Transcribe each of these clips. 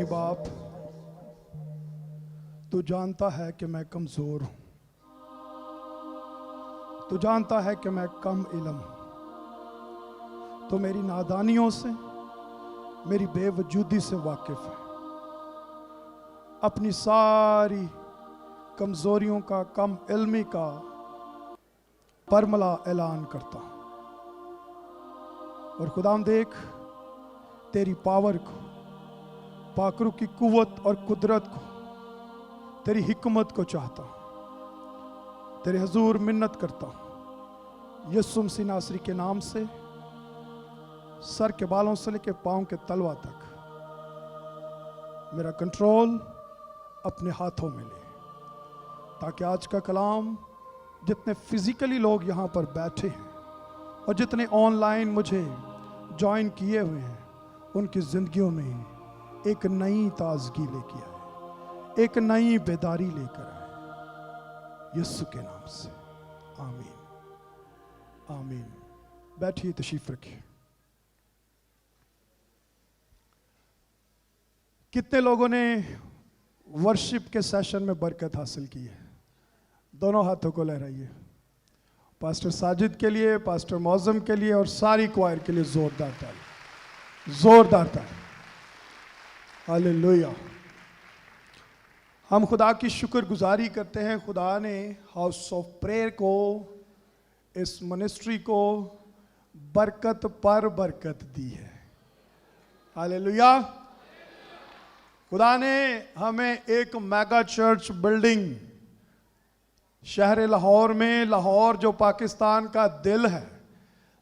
नहीं बाप, तू जानता है कि मैं कमजोर हूं, तू जानता है कि मैं कम इल्म, तो मेरी नादानियों से, मेरी बेवजूदी से वाकिफ है। अपनी सारी कमजोरियों का, कम इल्मी का परमला ऐलान करता हूं। और खुदाम देख, तेरी पावर को, पाकरू की कुव्वत और कुदरत को, तेरी हिकमत को चाहता हूं। तेरे हजूर मिन्नत करता हूं, यीशु मसीह नासरी के नाम से, सर के बालों से लेकर पांव के तलवा तक मेरा कंट्रोल अपने हाथों में ले, ताकि आज का कलाम जितने फिजिकली लोग यहाँ पर बैठे हैं और जितने ऑनलाइन मुझे ज्वाइन किए हुए हैं, उनकी जिंदगियों में एक नई ताजगी लेके आए, एक नई बेदारी लेकर आए, यीशु के नाम से। आमीन आमीन। बैठिए, तशरीफ रखिए। कितने लोगों ने वर्शिप के सेशन में बरकत हासिल की है? दोनों हाथों को लहराइए। पास्टर साजिद के लिए, पास्टर मौजम के लिए और सारी क्वायर के लिए जोरदार ताली, जोरदार ताली। हालेलुया। हम खुदा की शुक्रगुजारी करते हैं। खुदा ने हाउस ऑफ प्रेयर को, इस मिनिस्ट्री को बरकत पर बरकत दी है। हालेलुया। खुदा ने हमें एक मेगा चर्च बिल्डिंग शहर लाहौर में, लाहौर जो पाकिस्तान का दिल है,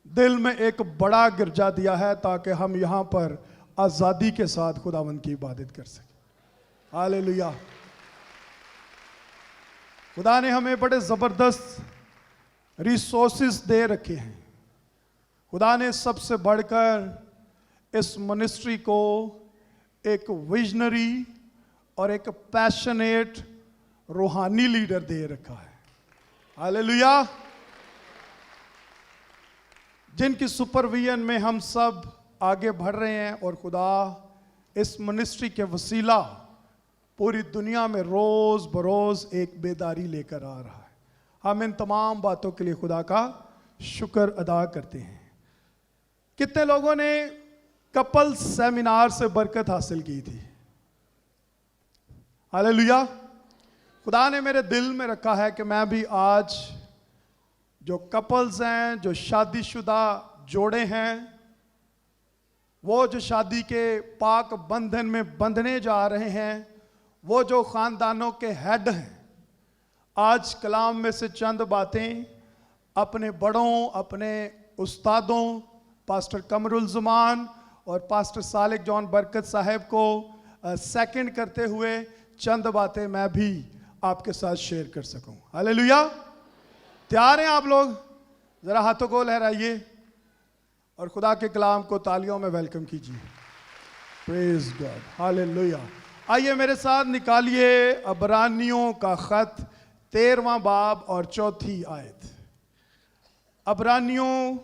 दिल में एक बड़ा गिरजा दिया है, ताकि हम यहाँ पर आज़ादी के साथ खुदावंद की इबादत कर सकें। हालेलुया। खुदा ने हमें बड़े ज़बरदस्त रिसोर्सेज दे रखे हैं। खुदा ने सबसे बढ़कर इस मिनिस्ट्री को एक विजनरी और एक पैशनेट रूहानी लीडर दे रखा है। हालेलुया। जिनकी सुपरविजन में हम सब आगे बढ़ रहे हैं, और खुदा इस मिनिस्ट्री के वसीला पूरी दुनिया में रोज बरोज एक बेदारी लेकर आ रहा है। हम इन तमाम बातों के लिए खुदा का शुक्र अदा करते हैं। कितने लोगों ने कपल सेमिनार से बरकत हासिल की थी? हालेलुया। खुदा ने मेरे दिल में रखा है कि मैं भी आज जो कपल्स हैं, जो शादीशुदा जोड़े हैं, वो जो शादी के पाक बंधन में बंधने जा रहे हैं, वो जो ख़ानदानों के हेड हैं, आज कलाम में से चंद बातें अपने बड़ों, अपने उस्तादों पास्टर कमरुल ज़ुमान और पास्टर सालिक जॉन बरकत साहब को सेकंड करते हुए चंद बातें मैं भी आपके साथ शेयर कर सकूं। हालेलुया। तैयार हैं आप लोग? जरा हाथों को लहराइए और खुदा के कलाम को तालियों में वेलकम कीजिए। Praise God. हालेलुया। आइए मेरे साथ निकालिए अबरानियों का खत 13वां बाब और 4थी आयत। अबरानियों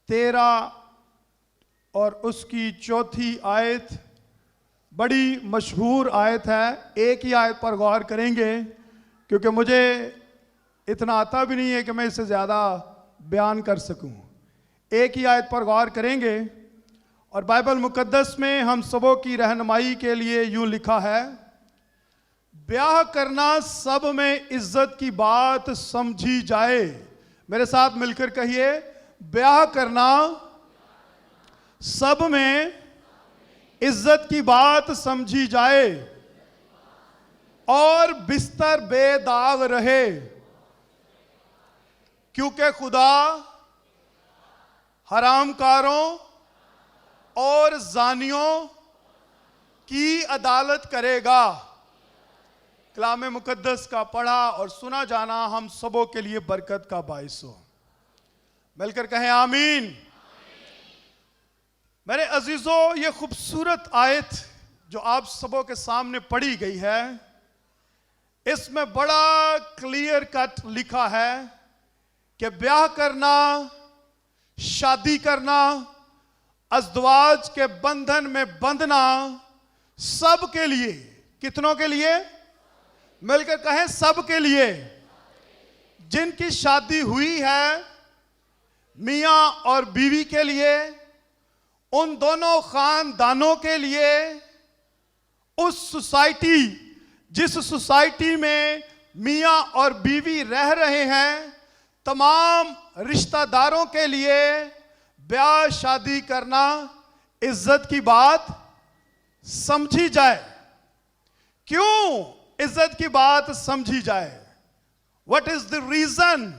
13 और उसकी 4थी आयत बड़ी मशहूर आयत है। एक ही आयत पर गौर करेंगे, क्योंकि मुझे इतना आता भी नहीं है कि मैं इससे ज़्यादा बयान कर सकूं। एक ही आयत पर गौर करेंगे, और बाइबल मुकद्दस में हम सबों की रहनुमाई के लिए यूं लिखा है, ब्याह करना सब में इज्जत की बात समझी जाए। मेरे साथ मिलकर कहिए, ब्याह करना सब में इज्जत की बात समझी जाए और बिस्तर बेदाग रहे, क्योंकि खुदा हरामकारों और जानियों की अदालत करेगा। कलाम मुकद्दस का पढ़ा और सुना जाना हम सबों के लिए बरकत का बाइस हो। मिलकर कहें आमीन। मेरे अजीजों, ये खूबसूरत आयत जो आप सबों के सामने पढ़ी गई है, इसमें बड़ा क्लियर कट लिखा है कि ब्याह करना, शादी करना, अज़दवाज के बंधन में बंधना सब के लिए। कितनों के लिए? मिलकर कहें, सब के लिए। जिनकी शादी हुई है, मियां और बीवी के लिए, उन दोनों खानदानों के लिए, उस सोसाइटी, जिस सोसाइटी में मियां और बीवी रह रहे हैं, तमाम रिश्तेदारों के लिए ब्याह शादी करना इज्जत की बात समझी जाए। क्यों इज्जत की बात समझी जाए? What is the reason?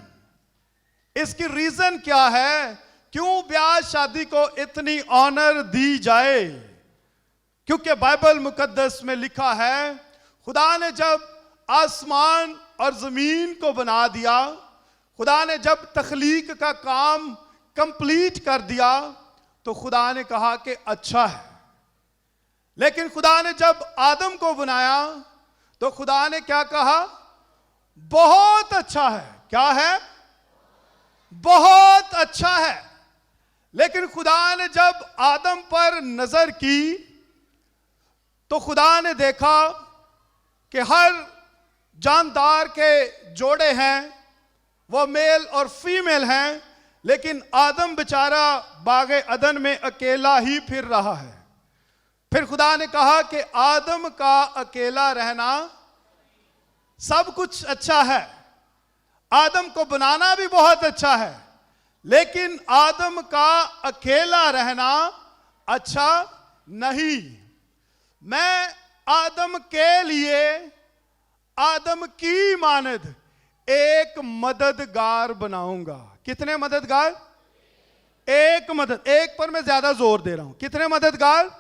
इसकी रीजन क्या है? क्यों ब्याह शादी को इतनी ऑनर दी जाए? क्योंकि बाइबल मुकद्दस में लिखा है, खुदा ने जब आसमान और जमीन को बना दिया, खुदा ने जब तख्लीक का काम कंप्लीट कर दिया, तो खुदा ने कहा कि अच्छा है। लेकिन खुदा ने जब आदम को बनाया, तो खुदा ने क्या कहा? बहुत अच्छा है। क्या है? बहुत अच्छा है। लेकिन खुदा ने जब आदम पर नजर की, तो खुदा ने देखा कि हर जानदार के जोड़े हैं, वो मेल और फीमेल हैं, लेकिन आदम बेचारा बागे अदन में अकेला ही फिर रहा है। फिर खुदा ने कहा कि आदम का अकेला रहना सब कुछ अच्छा है, आदम को बनाना भी बहुत अच्छा है, लेकिन आदम का अकेला रहना अच्छा नहीं। मैं आदम के लिए, आदम की मानद एक मददगार बनाऊंगा। कितने मददगार? एक मदद। एक पर मैं ज्यादा जोर दे रहा हूं। कितने मददगार?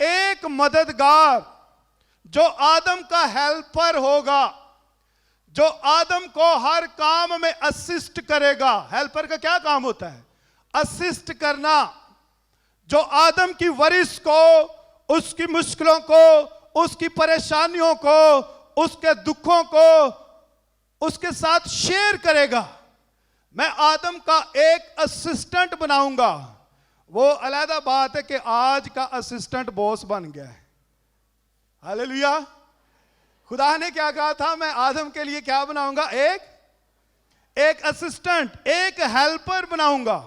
एक मददगार जो आदम का हेल्पर होगा, जो आदम को हर काम में असिस्ट करेगा। हेल्पर का क्या काम होता है? असिस्ट करना। जो आदम की वरिश को, उसकी मुश्किलों को, उसकी परेशानियों को, उसके दुखों को उसके साथ शेयर करेगा। मैं आदम का एक असिस्टेंट बनाऊंगा। वो अलग बात है कि आज का असिस्टेंट बॉस बन गया है। हालेलुया। खुदा ने क्या कहा था? मैं आदम के लिए क्या बनाऊंगा? एक असिस्टेंट, एक हेल्पर बनाऊंगा।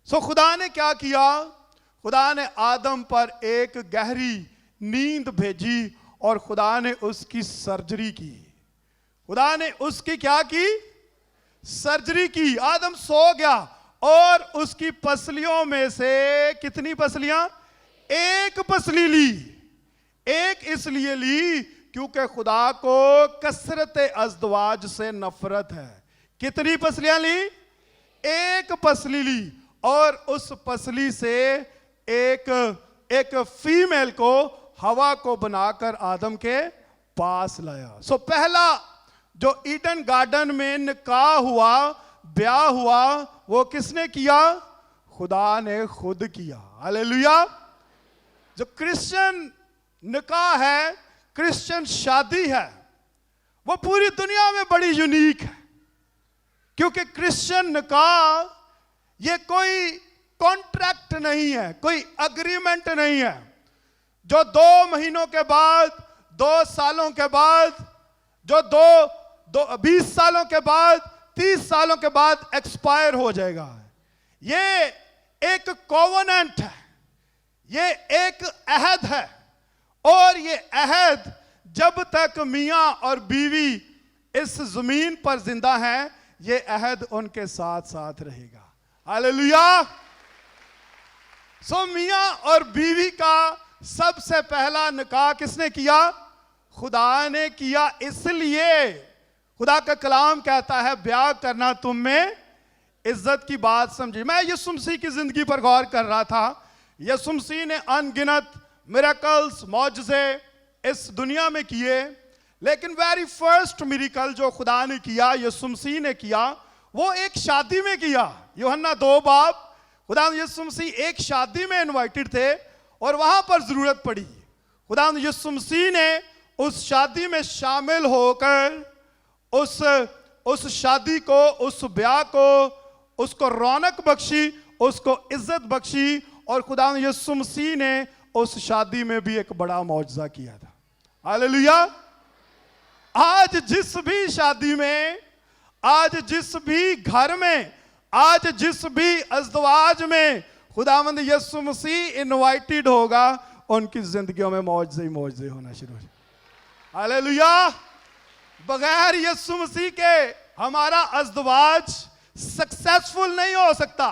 सो खुदा ने क्या किया? खुदा ने आदम पर एक गहरी नींद भेजी और खुदा ने उसकी सर्जरी की। खुदा ने उसकी क्या की? सर्जरी की। आदम सो गया और उसकी पसलियों में से कितनी पसलियां? एक पसली ली। एक इसलिए ली क्योंकि खुदा को कसरत अज़दवाज से नफरत है। कितनी पसलियां ली? एक पसली ली और उस पसली से एक फीमेल को, हवा को बनाकर आदम के पास लाया। सो पहला जो ईडन गार्डन में निकाह हुआ, ब्याह हुआ, वो किसने किया? खुदा ने खुद किया। हालेलुया। जो क्रिश्चियन निकाह है, क्रिश्चियन शादी है, वो पूरी दुनिया में बड़ी यूनिक है। क्योंकि क्रिश्चियन निकाह ये कोई कॉन्ट्रैक्ट नहीं है, कोई अग्रीमेंट नहीं है जो 2 महीनों के बाद, 2 सालों के बाद, जो 20 सालों के बाद, 30 सालों के बाद एक्सपायर हो जाएगा। ये एक कोवेनेंट है, ये एक अहद है, और ये अहद जब तक मियां और बीवी इस जमीन पर जिंदा हैं, ये अहद उनके साथ साथ रहेगा। हालेलुया। सो मियां और बीवी का सबसे पहला निकाह किसने किया? खुदा ने किया। इसलिए खुदा का कलाम कहता है, ब्याह करना तुम में इज्जत की बात समझी। मैं यीशु मसीह की जिंदगी पर गौर कर रहा था। यीशु मसीह ने अनगिनत मिरेकल्स, मौजज़े इस दुनिया में किए, लेकिन वेरी फर्स्ट मिरेकल जो खुदा ने किया, यीशु मसीह ने किया, वो एक शादी में किया। यूहन्ना 2 बाब। खुदा यीशु मसीह एक शादी में इनवाइटेड थे और वहां पर जरूरत पड़ी। खुदा यीशु मसीह ने उस शादी में शामिल होकर उस शादी को, उस ब्याह को, उसको रौनक बख्शी, उसको इज्जत बख्शी, और खुदा यीशु मसीह ने उस शादी में भी एक बड़ा मौजज़ा किया था। हालेलुया। आज जिस भी शादी में, आज जिस भी घर में, आज जिस भी अज़दवाज में खुदावंद यीशु मसीह इनवाइटेड होगा, उनकी जिंदगियों में मौजज़े ही मौजज़े होना शुरू हो जाए। हालेलुया। बगैर यीशु मसीह के हमारा अज़दवाज सक्सेसफुल नहीं हो सकता।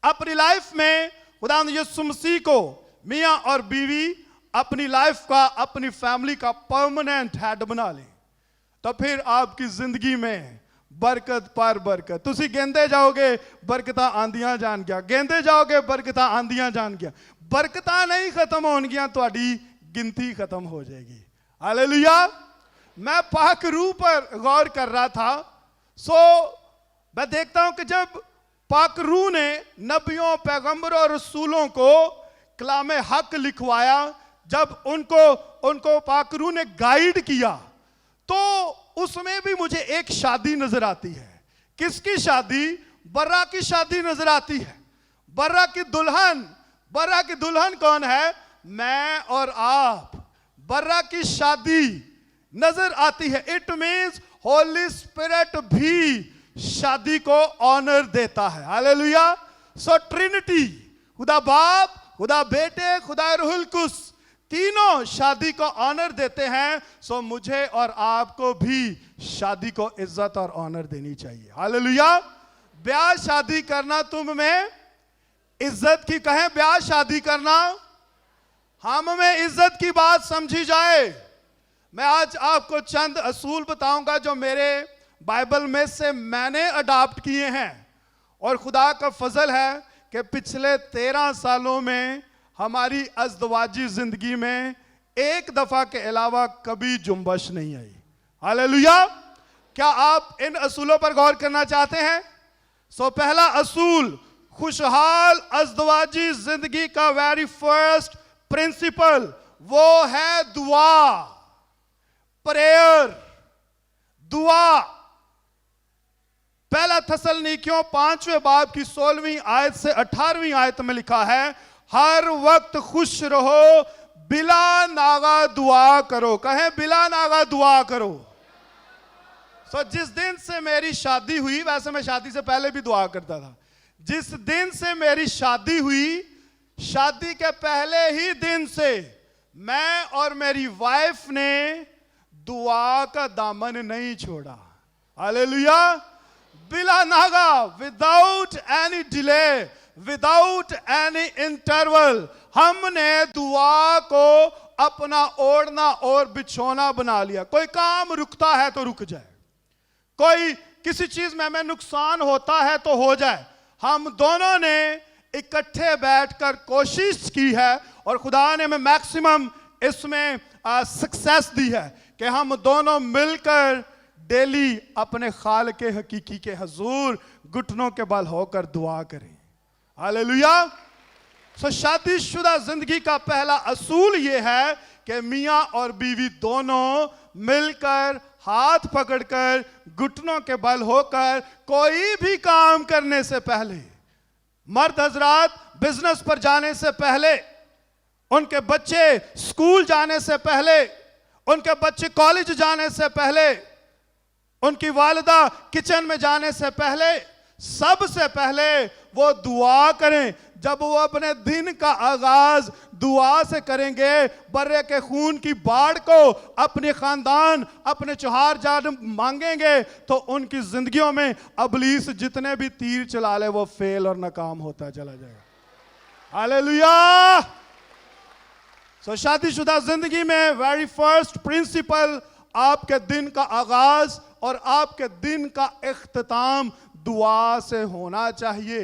अपनी लाइफ में खुदावंद यीशु मसीह को मियां और बीवी अपनी लाइफ का, अपनी फैमिली का परमानेंट हेड बना लें, तो फिर आपकी जिंदगी में बरकत पर बरकत, तुसी गेंदे जाओगे बरकतां आंदियां जान गया, गेंदे जाओगे बरकतां आंदियां जान गया। बरकतां नहीं खत्म होनगियां, तुहाडी गिनती खत्म हो जाएगी। हालेलुया। मैं पाक रूह पर गौर कर रहा था। मैं देखता हूं कि जब पाक रूह ने नबियों, पैगंबरों और रसूलों को कलाम हक लिखवाया, जब उनको पाक रूह ने गाइड किया, तो उसमें भी मुझे एक शादी नजर आती है। किसकी शादी? बर्रा की शादी नजर आती है। बर्रा की दुल्हन कौन है? मैं और आप। बर्रा की शादी नजर आती है। इट मीन्स होली स्पिरिट भी शादी को ऑनर देता है। हालेलुया। सो ट्रिनिटी, खुदा बाप, खुदा बेटे, खुदा रूहुल कुद्स, तीनों शादी को ऑनर देते हैं। सो मुझे और आपको भी शादी को इज्जत और ऑनर देनी चाहिए। हालेलुया। ब्याह शादी करना तुम में इज्जत की, कहें ब्याह शादी करना हम में इज्जत की बात समझी जाए। मैं आज आपको चंद असूल बताऊंगा जो मेरे बाइबल में से मैंने अडॉप्ट किए हैं, और खुदा का फजल है कि पिछले 13 सालों में हमारी अज़दवाजी जिंदगी में एक दफा के अलावा कभी जुम्बश नहीं आई। हालेलुया। क्या आप इन असूलों पर गौर करना चाहते हैं? पहला असूल, खुशहाल अज़दवाजी जिंदगी का वेरी फर्स्ट प्रिंसिपल, वो है दुआ, प्रेयर, दुआ। पहला थस्सलुनीकियों 5वें बाब की 16वीं आयत से 18वीं आयत में लिखा है, हर वक्त खुश रहो, बिला नागा दुआ करो। कहें बिला नागा दुआ करो। जिस दिन से मेरी शादी हुई, वैसे मैं शादी से पहले भी दुआ करता था, जिस दिन से मेरी शादी हुई, शादी के पहले ही दिन से मैं और मेरी वाइफ ने दुआ का दामन नहीं छोड़ा। हालेलुया। बिला Naga, without any delay, without any interval, हमने दुआ को अपना ओढ़ना और बिछोना बना लिया। कोई काम रुकता है तो रुक जाए, कोई किसी चीज में हमें नुकसान होता है तो हो जाए, हम दोनों ने इकट्ठे बैठकर कोशिश की है, और खुदा ने हमें मैक्सिमम इसमें सक्सेस दी है कि हम दोनों मिलकर डेली अपने खाल के हकीकी के हजूर घुटनों के बल होकर दुआ करें। हालेलुया। शादीशुदा जिंदगी का पहला असूल यह है कि मियां और बीवी दोनों मिलकर, हाथ पकड़कर, घुटनों के बल होकर कोई भी काम करने से पहले, मर्द हजरात बिजनेस पर जाने से पहले, उनके बच्चे स्कूल जाने से पहले, उनके बच्चे कॉलेज जाने से पहले, उनकी वालिदा किचन में जाने से पहले, सबसे पहले वो दुआ करें। जब वो अपने दिन का आगाज दुआ से करेंगे, बर्रे के खून की बाढ़ को अपने खानदान, अपने चौहार जान मांगेंगे, तो उनकी जिंदगियों में अबलीस जितने भी तीर चला ले वो फेल और नाकाम होता चला जाएगा। हालेलुया। शादीशुदा जिंदगी में वेरी फर्स्ट प्रिंसिपल, आपके दिन का आगाज और आपके दिन का इख्तिताम दुआ से होना चाहिए।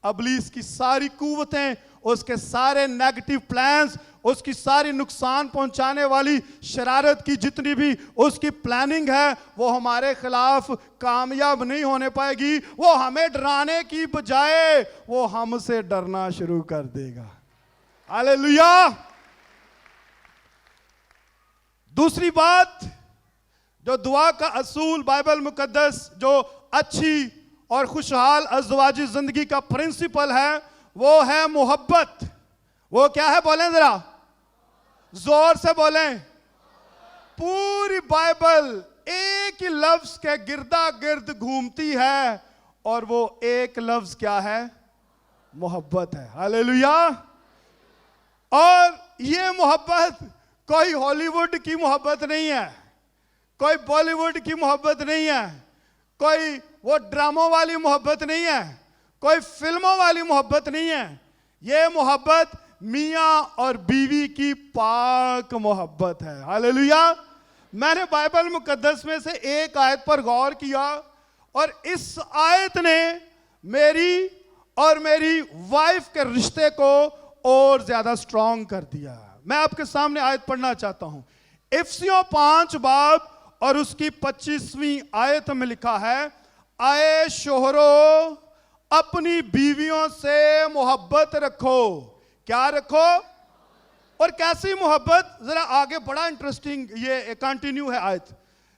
अबलीस की सारी कुव्वतें, उसके सारे नेगेटिव प्लान्स, उसकी सारी नुकसान पहुंचाने वाली शरारत की जितनी भी उसकी प्लानिंग है, वो हमारे खिलाफ कामयाब नहीं होने पाएगी। वो हमें डराने की बजाय वो हमसे डरना शुरू कर देगा। हालेलुया। दूसरी बात, जो दुआ का असूल बाइबल मुकद्दस जो अच्छी और खुशहाल अज़दवाजी जिंदगी का प्रिंसिपल है, वो है मोहब्बत, वो क्या है? बोलें जरा, जोर से बोलें। पूरी बाइबल एक ही लफ्ज के गिरदा गिर्द घूमती है और वो एक लफ्ज क्या है? मोहब्बत है। हालेलुया। और ये मोहब्बत कोई हॉलीवुड की मोहब्बत नहीं है, कोई बॉलीवुड की मोहब्बत नहीं है, कोई वो ड्रामों वाली मोहब्बत नहीं है, कोई फिल्मों वाली मोहब्बत नहीं है। ये मोहब्बत मियां और बीवी की पाक मोहब्बत है। हालेलुया। मैंने बाइबल मुकद्दस में से एक आयत पर गौर किया और इस आयत ने मेरी और मेरी वाइफ के रिश्ते को और ज्यादा स्ट्रांग कर दिया। मैं आपके सामने आयत पढ़ना चाहता हूं। इफिसियों 5 बाब और उसकी 25वीं आयत में लिखा है, आए शोहरों अपनी बीवियों से मोहब्बत रखो। क्या रखो? और कैसी मोहब्बत? जरा आगे, बड़ा इंटरेस्टिंग ये कंटिन्यू है आयत।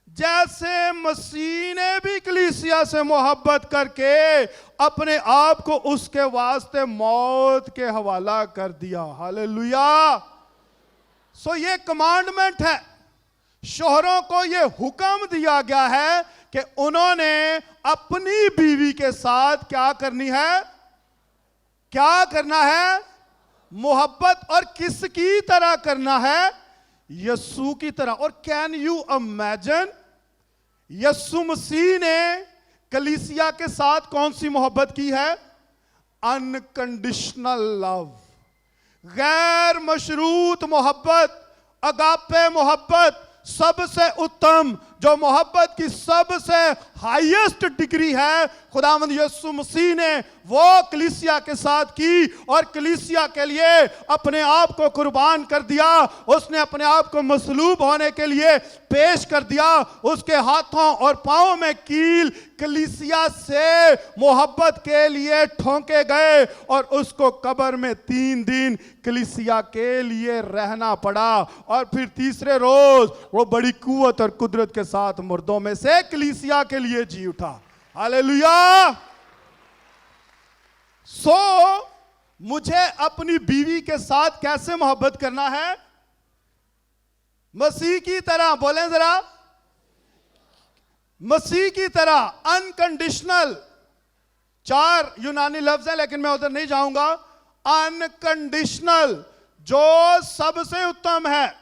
जैसे मसीह ने भी कलीसिया से मोहब्बत करके अपने आप को उसके वास्ते मौत के हवाला कर दिया। हालेलुया। सो ये कमांडमेंट है, शोहरों को ये हुक्म दिया गया है कि उन्होंने अपनी बीवी के साथ क्या करनी है? क्या करना है? मोहब्बत। और किसकी तरह करना है? यस्सु की तरह। और कैन यू इमेजिन, यस्सु मसीह ने कलीसिया के साथ कौन सी मोहब्बत की है? अनकंडीशनल लव, गैर मशरूत मोहब्बत, अगापे मोहब्बत, सबसे उत्तम, जो मोहब्बत की सबसे हाईएस्ट डिग्री है, खुदावंद यीशु मसीह ने वो कलीसिया के साथ की और कलीसिया के लिए अपने आप को कुर्बान कर दिया। उसने अपने आप को मसलूब होने के लिए पेश कर दिया। उसके हाथों और पांवों में कील कलीसिया से मोहब्बत के लिए ठोंके गए और उसको कब्र में 3 दिन कलीसिया के लिए रहना पड़ा और फिर तीसरे रोज वो बड़ी कुव्वत और कुदरत के साथ मुर्दों में से कलीसिया के लिए जी उठा। हालेलुया। सो मुझे अपनी बीवी के साथ कैसे मोहब्बत करना है? मसीह की तरह। बोलें जरा, मसीह की तरह, अनकंडीशनल। 4 यूनानी लफ्ज है लेकिन मैं उधर नहीं जाऊंगा। अनकंडीशनल, जो सबसे उत्तम है।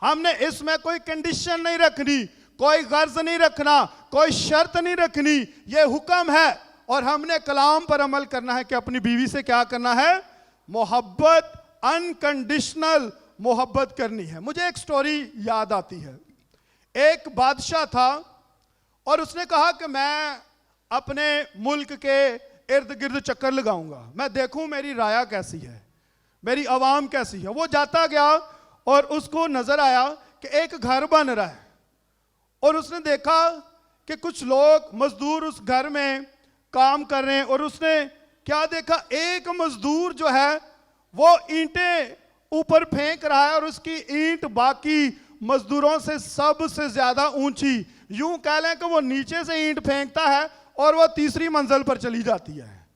हमने इसमें कोई कंडीशन नहीं रखनी, कोई गर्ज नहीं रखना, कोई शर्त नहीं रखनी। यह हुक्म है और हमने कलाम पर अमल करना है कि अपनी बीवी से क्या करना है? मोहब्बत, अनकंडीशनल मोहब्बत करनी है। मुझे एक स्टोरी याद आती है। एक बादशाह था और उसने कहा कि मैं अपने मुल्क के इर्द गिर्द चक्कर लगाऊंगा, मैं देखूं मेरी राया कैसी है, मेरी आवाम कैसी है। वो जाता गया और उसको नजर आया कि एक घर बन रहा है और उसने देखा कि कुछ लोग मजदूर उस घर में काम कर रहे हैं और उसने क्या देखा? एक मजदूर जो है वो ईंटें ऊपर फेंक रहा है और उसकी ईंट बाकी मजदूरों से सबसे ज्यादा ऊंची, यूं कह लें कि वो नीचे से ईंट फेंकता है और वो तीसरी मंजिल पर चली जाती है।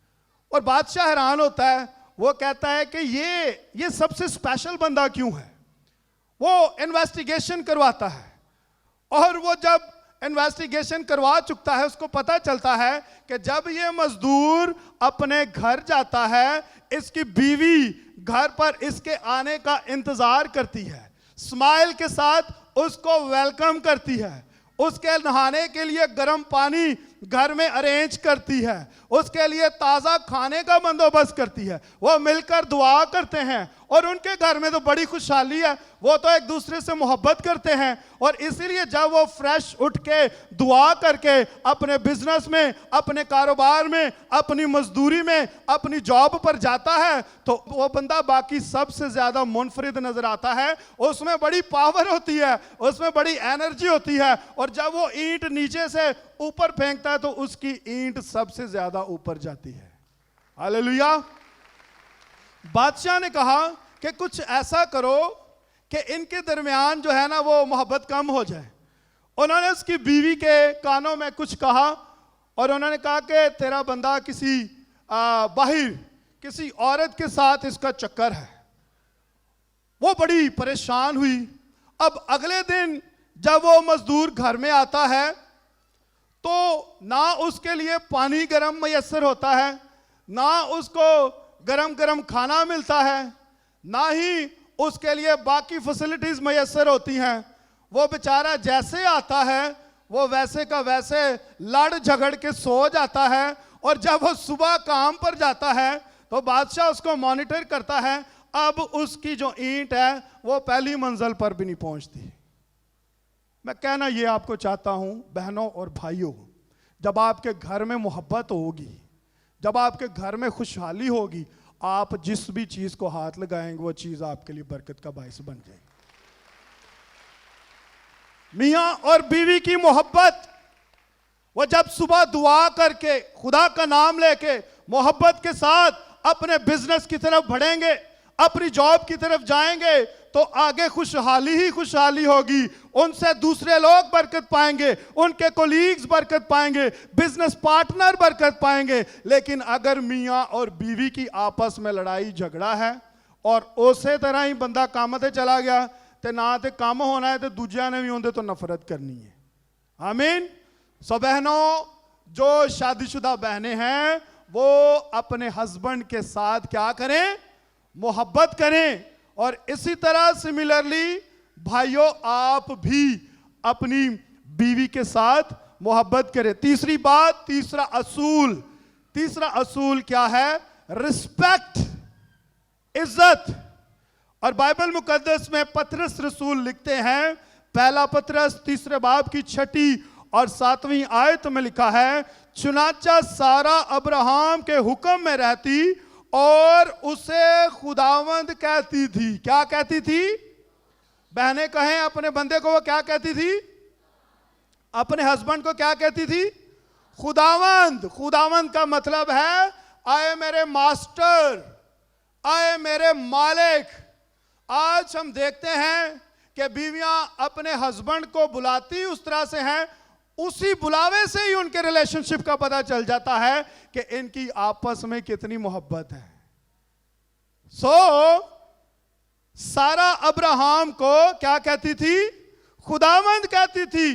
और बादशाह हैरान होता है। वो कहता है कि ये सबसे स्पेशल बंदा क्यों है? वो इन्वेस्टिगेशन करवाता है और वो जब इन्वेस्टिगेशन करवा चुकता है उसको पता चलता है कि जब ये मजदूर अपने घर जाता है, इसकी बीवी घर पर इसके आने का इंतजार करती है, स्माइल के साथ उसको वेलकम करती है, उसके नहाने के लिए गर्म पानी घर में अरेंज करती है, उसके लिए ताज़ा खाने का बंदोबस्त करती है। वो मिलकर दुआ करते हैं और उनके घर में तो बड़ी खुशहाली है। वो तो एक दूसरे से मोहब्बत करते हैं और इसीलिए जब वो फ्रेश उठ के दुआ करके अपने बिजनेस में, अपने कारोबार में, अपनी मजदूरी में, अपनी जॉब पर जाता है तो वो बंदा बाकी सबसे ज्यादा मुनफरिद नजर आता है। उसमें बड़ी पावर होती है, उसमें बड़ी एनर्जी होती है और जब वो ईंट नीचे से ऊपर फेंकता है तो उसकी ईंट सबसे ज्यादा ऊपर जाती है। हालेलुया। बादशाह ने कहा कि कुछ ऐसा करो कि इनके दरमियान जो है ना वो मोहब्बत कम हो जाए। उन्होंने उसकी बीवी के कानों में कुछ कहा और उन्होंने कहा कि तेरा बंदा किसी बाहर किसी औरत के साथ इसका चक्कर है। वो बड़ी परेशान हुई। अब अगले दिन जब वो मजदूर घर में आता है तो ना उसके लिए पानी गर्म मैसर होता है, ना उसको गरम गरम खाना मिलता है, ना ही उसके लिए बाकी फैसिलिटीज मैसर होती हैं। वो बेचारा जैसे आता है वो वैसे का वैसे लड़ झगड़ के सो जाता है, और जब वो सुबह काम पर जाता है तो बादशाह उसको मॉनिटर करता है। अब उसकी जो ईंट है वो पहली मंजिल पर भी नहीं पहुंचती। मैं कहना ये आपको चाहता हूं बहनों और भाइयों, जब आपके घर में मोहब्बत होगी, जब आपके घर में खुशहाली होगी, आप जिस भी चीज को हाथ लगाएंगे वो चीज आपके लिए बरकत का बायस बन जाएगी। मियां और बीवी की मोहब्बत, वो जब सुबह दुआ करके खुदा का नाम लेके मोहब्बत के साथ अपने बिजनेस की तरफ बढ़ेंगे, अपनी जॉब की तरफ जाएंगे, तो आगे खुशहाली ही खुशहाली होगी। उनसे दूसरे लोग बरकत पाएंगे, उनके कोलीग्स बरकत पाएंगे, बिजनेस पार्टनर बरकत पाएंगे। लेकिन अगर मियां और बीवी की आपस में लड़ाई झगड़ा है और उसे तरह ही बंदा काम ते चला गया, तो ना तो काम होना है तो दूजिया ने भी उनके तो नफरत करनी है। आमीन। सो बहनों, जो शादीशुदा बहनें हैं वो अपने हस्बैंड के साथ क्या करें? मोहब्बत करें। और इसी तरह सिमिलरली भाइयों, आप भी अपनी बीवी के साथ मोहब्बत करें। तीसरी बात, तीसरा असूल क्या है? रिस्पेक्ट, इज्जत। और बाइबल मुकद्दस में पतरस रसूल लिखते हैं, पहला पतरस 3 बाब की 6 और 7वीं आयत में लिखा है, चुनाचा सारा अब्राहम के हुक्म में रहती और उसे खुदावंद कहती थी। क्या कहती थी? बहनें कहें अपने बंदे को वो क्या कहती थी? अपने हस्बैंड को क्या कहती थी? खुदावंद। खुदावंद का मतलब है आए मेरे मास्टर, आए मेरे मालिक। आज हम देखते हैं कि बीवियां अपने हस्बैंड को बुलाती उस तरह से हैं, उसी बुलावे से ही उनके रिलेशनशिप का पता चल जाता है कि इनकी आपस में कितनी मोहब्बत है। सारा अब्राहम को क्या कहती थी? खुदावंद कहती थी।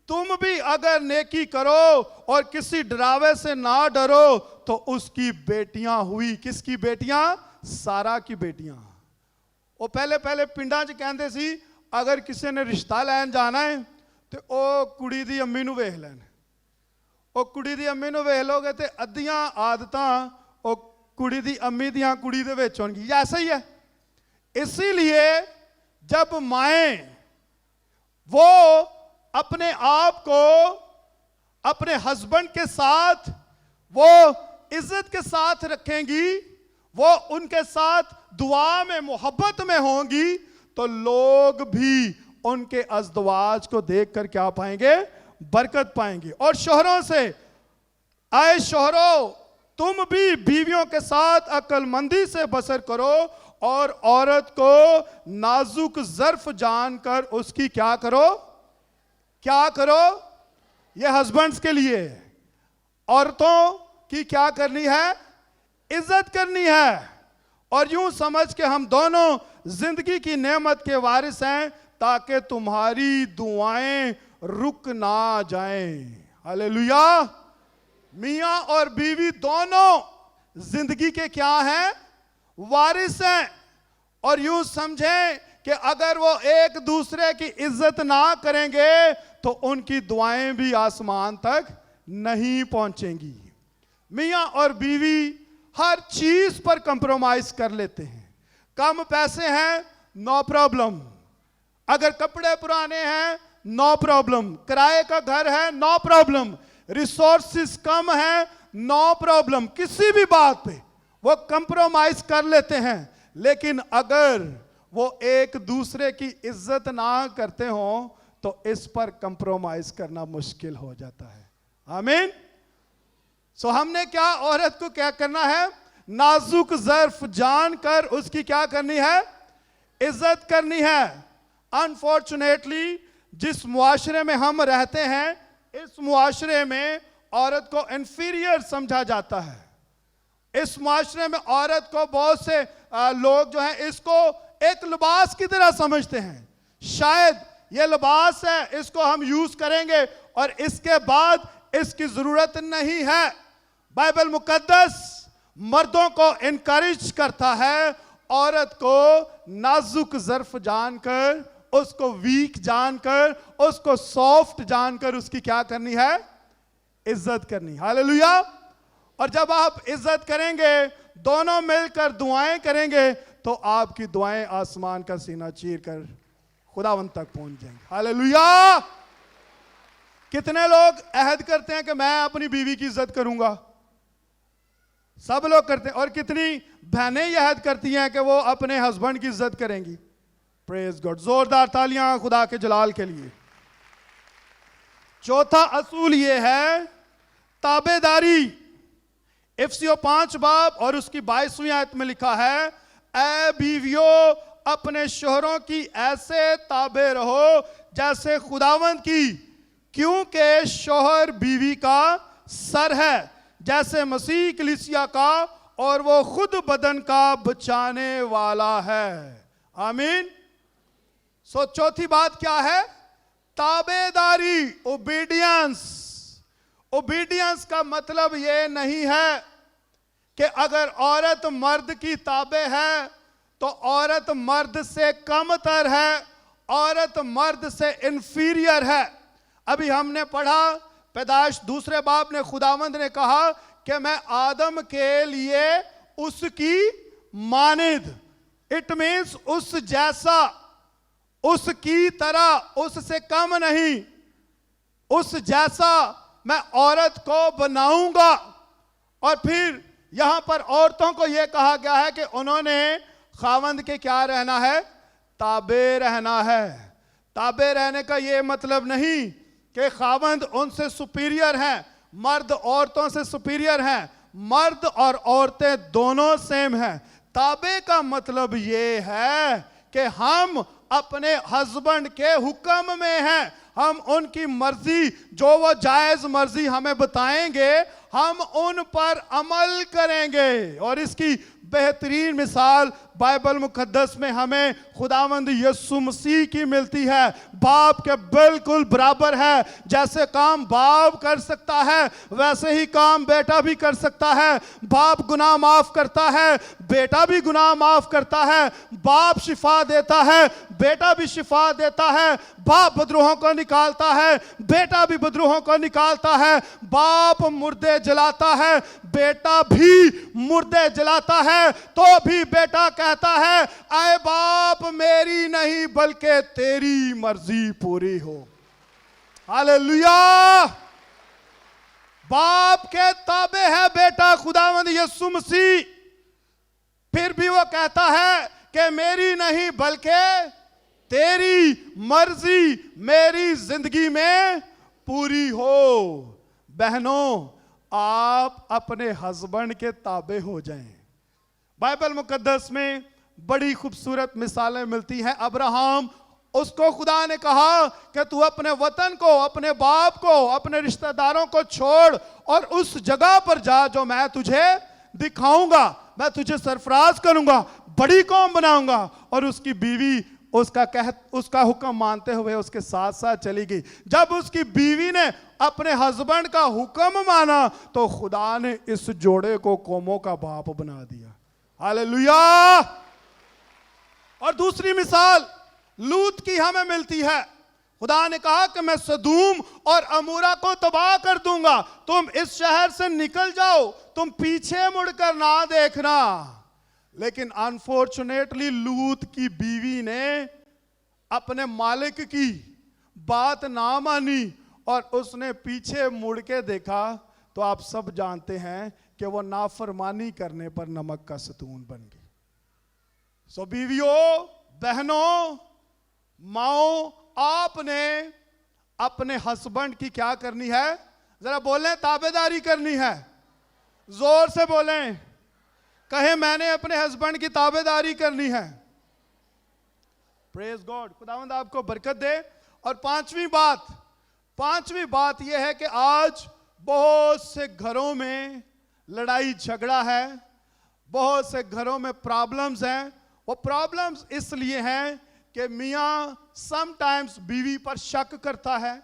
तुम भी अगर नेकी करो और किसी डरावे से ना डरो तो उसकी बेटियां हुई। किसकी बेटियां? सारा की बेटियां। वो पहले पिंडा च कहते सी, अगर किसी ने रिश्ता लैन जाना है तो ओ कुड़ी दी अम्मी नूं वेख लैन। ओ कुड़ी दी अम्मी नूं वेख लोगे तो अद्धियां आदतां ओ कुड़ी दी अम्मी दियां कुड़ी दे विच होणगी। ऐसा ही है। इसीलिए जब माएं वो अपने आप को अपने हस्बैंड के साथ वो इज्जत के साथ रखेंगी, वो उनके साथ दुआ में मोहब्बत में होंगी, तो लोग भी उनके अज़दवाज को देखकर क्या पाएंगे? बरकत पाएंगे। और शोहरों से, आए शोहरों, तुम भी बीवियों के साथ अक्लमंदी से बसर करो और औरत को नाजुक ज़र्फ जानकर उसकी क्या करो? क्या करो? ये हस्बैंड्स के लिए। औरतों की क्या करनी है? इज्जत करनी है। और यूं समझ के हम दोनों जिंदगी की नेमत के वारिस हैं, ताकि तुम्हारी दुआएं रुक ना जाएं। हालेलुया। मियां और बीवी दोनों जिंदगी के क्या हैं? वारिस हैं। और यूं समझें कि अगर वो एक दूसरे की इज्जत ना करेंगे तो उनकी दुआएं भी आसमान तक नहीं पहुंचेंगी। मियां और बीवी हर चीज पर कंप्रोमाइज कर लेते हैं। कम पैसे हैं, नो प्रॉब्लम। अगर कपड़े पुराने हैं, नो प्रॉब्लम। किराए का घर है, नो प्रॉब्लम। रिसोर्सेस कम है, नो प्रॉब्लम। किसी भी बात पे वो कंप्रोमाइज कर लेते हैं। लेकिन अगर वो एक दूसरे की इज्जत ना करते हो तो इस पर कंप्रोमाइज करना मुश्किल हो जाता है। आमीन। सो हमने क्या औरत को क्या करना है? नाजुक ज़र्फ जानकर उसकी क्या करनी है? इज्जत करनी है। अनफॉर्चुनेटली जिस मुआशरे में हम रहते हैं, इस मुआशरे में औरत को इंफीरियर समझा जाता है। इस मुआशरे में औरत को बहुत से लोग जो हैं इसको एक लिबास की तरह समझते हैं। शायद ये लिबास है, इसको हम यूज करेंगे और इसके बाद इसकी जरूरत नहीं है। बाइबल मुकद्दस मर्दों को इनकरेज करता है औरत को नाजुक ज़र्फ जानकर, उसको वीक जानकर, उसको सॉफ्ट जानकर उसकी क्या करनी है? इज्जत करनी। हालेलुया। और जब आप इज्जत करेंगे, दोनों मिलकर दुआएं करेंगे, तो आपकी दुआएं आसमान का सीना चीर कर खुदावंत तक पहुंच जाएंगे। हालेलुया। कितने लोग अहद करते हैं कि मैं अपनी बीवी की इज्जत करूंगा? सब लोग करते हैं। और कितनी बहनें यह अहद करती हैं कि वो अपने हस्बैंड की इज्जत करेंगी? Praise God. जोरदार तालियां खुदा के जलाल के लिए। चौथा असूल ये है ताबेदारी। इफिसियों 5 बाब और उसकी 22वीं आयत में लिखा है, ऐ बीवियों अपने शोहरों की ऐसे ताबे रहो जैसे खुदावंद की, क्योंकि शोहर बीवी का सर है, जैसे मसीह कलीसिया का, और वो खुद बदन का बचाने वाला है। आमीन। सो चौथी बात क्या है? ताबेदारी, ओबीडियंस। ओबीडियंस का मतलब ये नहीं है कि अगर औरत मर्द की ताबे है तो औरत मर्द से कमतर है, औरत मर्द से इंफीरियर है। अभी हमने पढ़ा पैदाइश 2 बाब ने खुदावंद ने कहा कि मैं आदम के लिए उसकी मानिद, इट मीन्स उस जैसा, उसकी तरह, उससे कम नहीं, उस जैसा मैं औरत को बनाऊंगा। और फिर यहां पर औरतों को यह कहा गया है कि उन्होंने खावंद के क्या रहना है? ताबे रहना है। ताबे रहने का यह मतलब नहीं कि खावंद उनसे सुपीरियर हैं, मर्द औरतों से सुपीरियर हैं। मर्द और औरतें दोनों सेम हैं। ताबे का मतलब यह है कि हम अपने हस्बैंड के हुक्म में हैं, हम उनकी मर्जी, जो वो जायज मर्जी हमें बताएंगे, हम उन पर अमल करेंगे। और इसकी बेहतरीन मिसाल बाइबल मुकद्दस में हमें खुदावंद यीशु मसीह की मिलती है। बाप के बिल्कुल बराबर है। जैसे काम बाप कर सकता है वैसे ही काम बेटा भी कर सकता है। बाप गुनाह माफ करता है, बेटा भी गुनाह माफ करता है। बाप शिफा देता है, बेटा भी शिफा देता है। बाप बदरूहों को निकालता है, बेटा भी बदरूहों को निकालता है। बाप मुर्दे जलाता है, बेटा भी मुर्दे जलाता है। तो भी बेटा कहता है, आए बाप मेरी नहीं बल्कि तेरी मर्जी पूरी हो। हालेलुया। बाप के ताबे है बेटा खुदावंद यीशु मसीह, फिर भी वो कहता है कि मेरी नहीं बल्कि तेरी मर्जी मेरी जिंदगी में पूरी हो। बहनों, आप अपने हस्बैंड के ताबे हो जाएं। बाइबल मुकद्दस में बड़ी खूबसूरत मिसालें मिलती हैं। अब्राहम, उसको खुदा ने कहा कि तू अपने वतन को, अपने बाप को, अपने रिश्तेदारों को छोड़ और उस जगह पर जा जो मैं तुझे दिखाऊंगा। मैं तुझे सरफराज करूंगा, बड़ी कौम बनाऊंगा। और उसकी बीवी उसका हुक्म मानते हुए उसके साथ साथ चली गई। जब उसकी बीवी ने अपने हस्बैंड का हुक्म माना तो खुदा ने इस जोड़े को कौमों का बाप बना दिया। हालेलुया। और दूसरी मिसाल लूत की हमें मिलती है। खुदा ने कहा कि मैं सदूम और अमूरा को तबाह कर दूंगा, तुम इस शहर से निकल जाओ, तुम पीछे मुड़कर ना देखना। लेकिन अनफॉर्चुनेटली लूत की बीवी ने अपने मालिक की बात ना मानी और उसने पीछे मुड़ के देखा तो आप सब जानते हैं कि वो नाफरमानी करने पर नमक का सतून बन गई। सो बीवियों, बहनों, माओ, आपने अपने हस्बैंड की क्या करनी है? जरा बोलें, ताबेदारी करनी है। जोर से बोलें, कहे मैंने अपने हस्बैंड की ताबेदारी करनी है। Praise God. खुदावंद आपको बरकत दे। और पांचवी बात यह है कि आज बहुत से घरों में लड़ाई झगड़ा है, बहुत से घरों में प्रॉब्लम्स हैं वो प्रॉब्लम्स इसलिए हैं कि मियाँ समटाइम्स बीवी पर शक करता है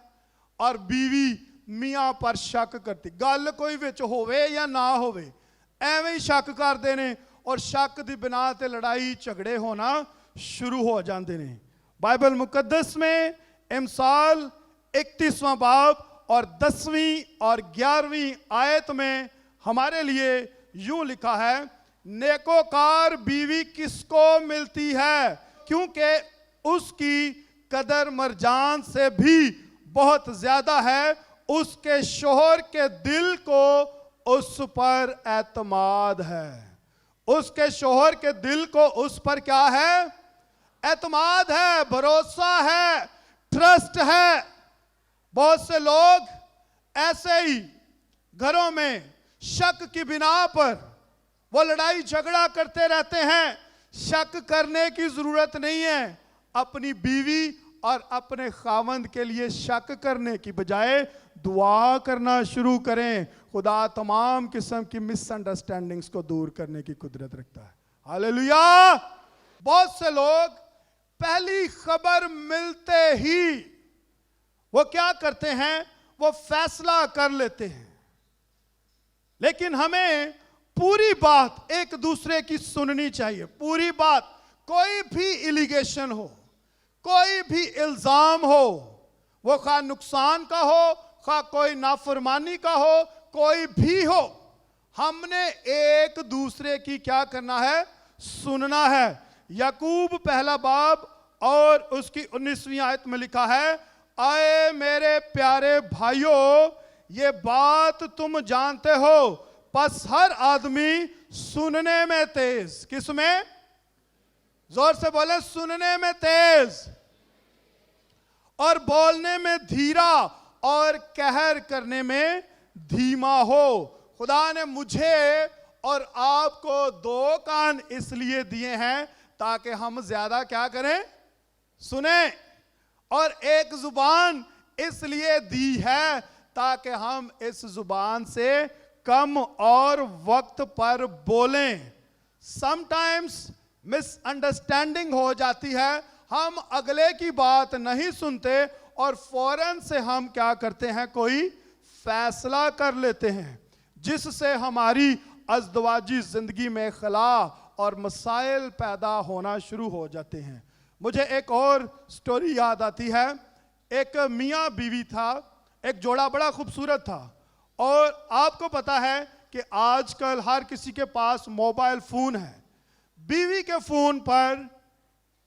और बीवी मियाँ पर शक करती। गल कोई विच होवे या ना होवे, एवें ही शक करते ने और शक की बिना ते लड़ाई झगड़े होना शुरू हो जाते हैं। बाइबल मुकद्दस में इमसाल 31वां बाब और 10वीं और 11वीं आयत में हमारे लिए यूं लिखा है, नेकोकार बीवी किसको मिलती है, क्योंकि उसकी कदर मरजान से भी बहुत ज्यादा है, उसके शोहर के दिल को उस पर एतमाद है। उसके शोहर के दिल को उस पर क्या है? एतमाद है, भरोसा है, ट्रस्ट है। बहुत से लोग ऐसे ही घरों में शक की बिना पर वो लड़ाई झगड़ा करते रहते हैं। शक करने की जरूरत नहीं है। अपनी बीवी और अपने खावंद के लिए शक करने की बजाय दुआ करना शुरू करें। खुदा तमाम किस्म की मिसअंडरस्टैंडिंग्स को दूर करने की कुदरत रखता है। हालेलुया। बहुत से लोग पहली खबर मिलते ही वो क्या करते हैं? वो फैसला कर लेते हैं। लेकिन हमें पूरी बात एक दूसरे की सुननी चाहिए, पूरी बात। कोई भी एलिगेशन हो, कोई भी इल्जाम हो, वो खा नुकसान का हो, खा कोई नाफरमानी का हो, कोई भी हो, हमने एक दूसरे की क्या करना है? सुनना है। याकूब पहला बाब और उसकी 19वीं आयत में लिखा है, आए मेरे प्यारे भाइयों, ये बात तुम जानते हो, बस हर आदमी सुनने में तेज। किस में? जोर से बोले, सुनने में तेज और बोलने में धीरा और कहर करने में धीमा हो। खुदा ने मुझे और आपको 2 कान इसलिए दिए हैं ताकि हम ज्यादा क्या करें? सुने। और एक जुबान इसलिए दी है ताकि हम इस जुबान से कम और वक्त पर बोलें। समटाइम्स मिसअंडरस्टैंडिंग हो जाती है, हम अगले की बात नहीं सुनते और फौरन से हम क्या करते हैं? कोई फैसला कर लेते हैं, जिससे हमारी अज़दवाजी जिंदगी में खला और मसाइल पैदा होना शुरू हो जाते हैं। मुझे एक और स्टोरी याद आती है। एक मियाँ बीवी था, एक जोड़ा बड़ा खूबसूरत था। और आपको पता है कि आजकल हर किसी के पास मोबाइल फोन है। बीवी के फोन पर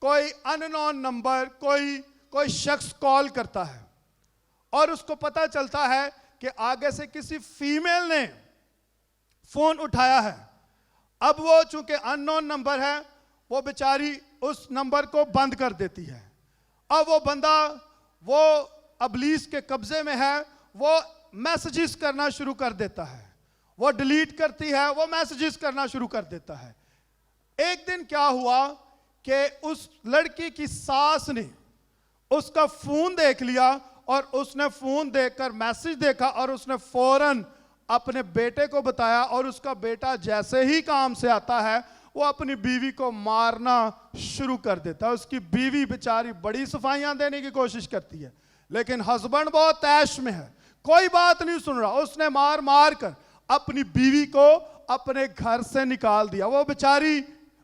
कोई अननोन नंबर, कोई शख्स कॉल करता है और उसको पता चलता है कि आगे से किसी फीमेल ने फोन उठाया है। अब वो चूंकि अननोन नंबर है, वो बेचारी उस नंबर को बंद कर देती है। अब वो बंदा वो अबलीस के कब्जे में है, वो मैसेजेस करना शुरू कर देता है। वो डिलीट करती है, वो मैसेजेस करना शुरू कर देता है। एक दिन क्या हुआ कि उस लड़की की सास ने उसका फोन देख लिया और उसने फोन देखकर मैसेज देखा और उसने फौरन अपने बेटे को बताया। और उसका बेटा जैसे ही काम से आता है, वो अपनी बीवी को मारना शुरू कर देता है। उसकी बीवी बेचारी बड़ी सफाइयां देने की कोशिश करती है, लेकिन हस्बैंड बहुत ऐश में है, कोई बात नहीं सुन रहा। उसने मार मार कर अपनी बीवी को अपने घर से निकाल दिया। वो बेचारी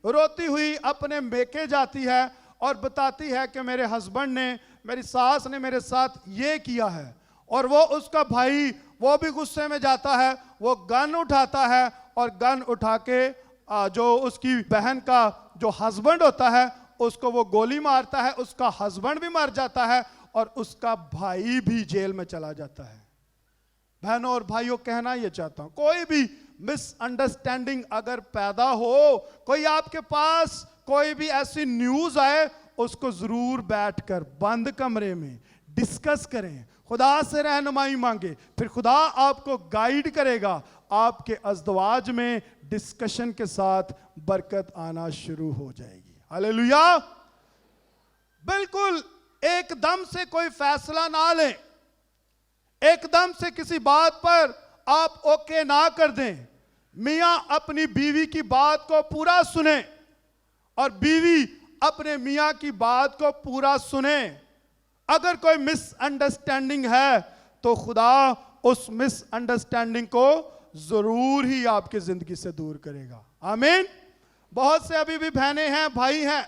रोती हुई अपने मेके जाती है और बताती है कि मेरे हस्बैंड ने, मेरी सास ने मेरे साथ ये किया है। और वो उसका भाई, वो भी गुस्से में जाता है, वो गन उठाता है और गन उठा के जो उसकी बहन का जो हस्बैंड होता है उसको वो गोली मारता है। उसका हस्बैंड भी मर जाता है और उसका भाई भी जेल में चला जाता है। बहनों और भाइयों, कहना ये चाहता हूं, कोई भी मिसअंडरस्टैंडिंग अगर पैदा हो, कोई आपके पास कोई भी ऐसी न्यूज आए, उसको जरूर बैठकर बंद कमरे में डिस्कस करें, खुदा से रहनुमाई मांगे, फिर खुदा आपको गाइड करेगा। आपके अज़दवाज में डिस्कशन के साथ बरकत आना शुरू हो जाएगी। हालेलुया। बिल्कुल एकदम से कोई फैसला ना लें, एकदम से किसी बात पर आप ओके ना कर दें। मियां अपनी बीवी की बात को पूरा सुने और बीवी अपने मियां की बात को पूरा सुने। अगर कोई मिसअंडरस्टैंडिंग है तो खुदा उस मिसअंडरस्टैंडिंग को जरूर ही आपकी जिंदगी से दूर करेगा। आमीन। बहुत से अभी भी बहनें हैं, भाई हैं,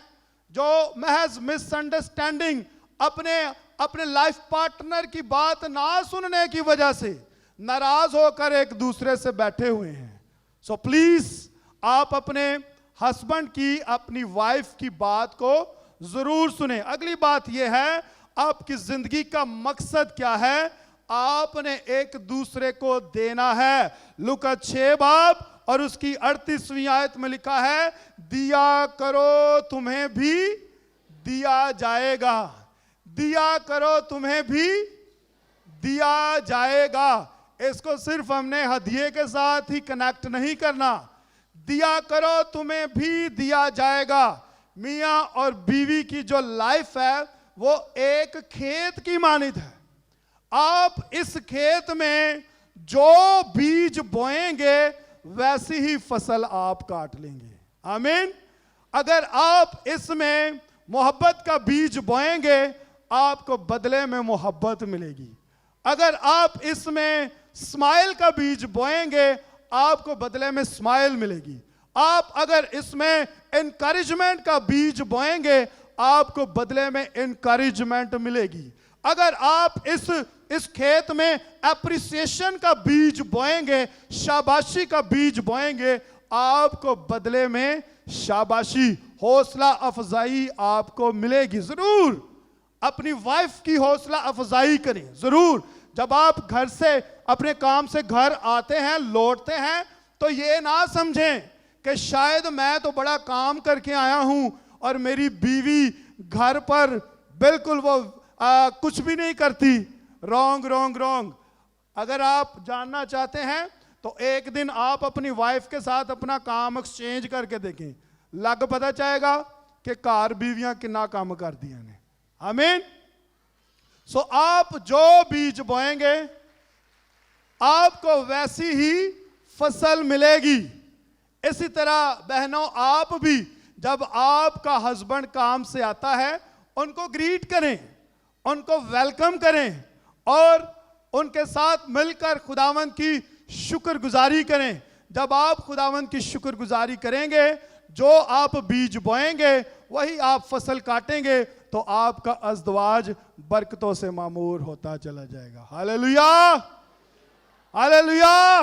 जो महज मिसअंडरस्टैंडिंग अपने लाइफ पार्टनर की बात ना सुनने की वजह से नाराज होकर एक दूसरे से बैठे हुए हैं। सो प्लीज आप अपने हस्बैंड की, अपनी वाइफ की बात को जरूर सुने। अगली बात यह है, आपकी जिंदगी का मकसद क्या है? आपने एक दूसरे को देना है। लूका 6 बाब और उसकी 38वीं आयत में लिखा है, दिया करो तुम्हें भी दिया जाएगा, दिया करो तुम्हें भी दिया जाएगा। इसको सिर्फ हमने हदिये के साथ ही कनेक्ट नहीं करना, दिया करो तुम्हें भी दिया जाएगा। मियां और बीवी की जो लाइफ है वो एक खेत की मानित है। आप इस खेत में जो बीज बोएंगे वैसी ही फसल आप काट लेंगे। आमीन। अगर आप इसमें मोहब्बत का बीज बोएंगे आपको बदले में मोहब्बत मिलेगी। अगर आप इसमें स्माइल का बीज बोएंगे आपको बदले में स्माइल मिलेगी। आप अगर इसमें एनकरेजमेंट का बीज बोएंगे आपको बदले में एनकरेजमेंट मिलेगी। अगर आप इस खेत में एप्रिसिएशन का बीज बोएंगे, शाबाशी का बीज बोएंगे, आपको बदले में शाबाशी, हौसला अफजाई आपको मिलेगी। जरूर अपनी वाइफ की हौसला अफजाई करें। जरूर जब आप घर से, अपने काम से घर आते हैं, लौटते हैं, तो ये ना समझें कि शायद मैं तो बड़ा काम करके आया हूं और मेरी बीवी घर पर बिल्कुल वो कुछ भी नहीं करती। Wrong wrong wrong. अगर आप जानना चाहते हैं तो एक दिन आप अपनी वाइफ के साथ अपना काम एक्सचेंज करके देखें, लग पता चाहेगा कि कार बीवियां कितना काम कर दिया ने। आमीन। सो आप जो बीज बोएंगे आपको वैसी ही फसल मिलेगी। इसी तरह बहनों, आप भी जब आपका हस्बैंड काम से आता है उनको ग्रीट करें, उनको वेलकम करें और उनके साथ मिलकर खुदावंद की शुक्रगुजारी करें। जब आप खुदावंद की शुक्रगुजारी करेंगे, जो आप बीज बोएंगे वही आप फसल काटेंगे, तो आपका अज़दवाज बरकतों से मामूर होता चला जाएगा। Hallelujah, hallelujah.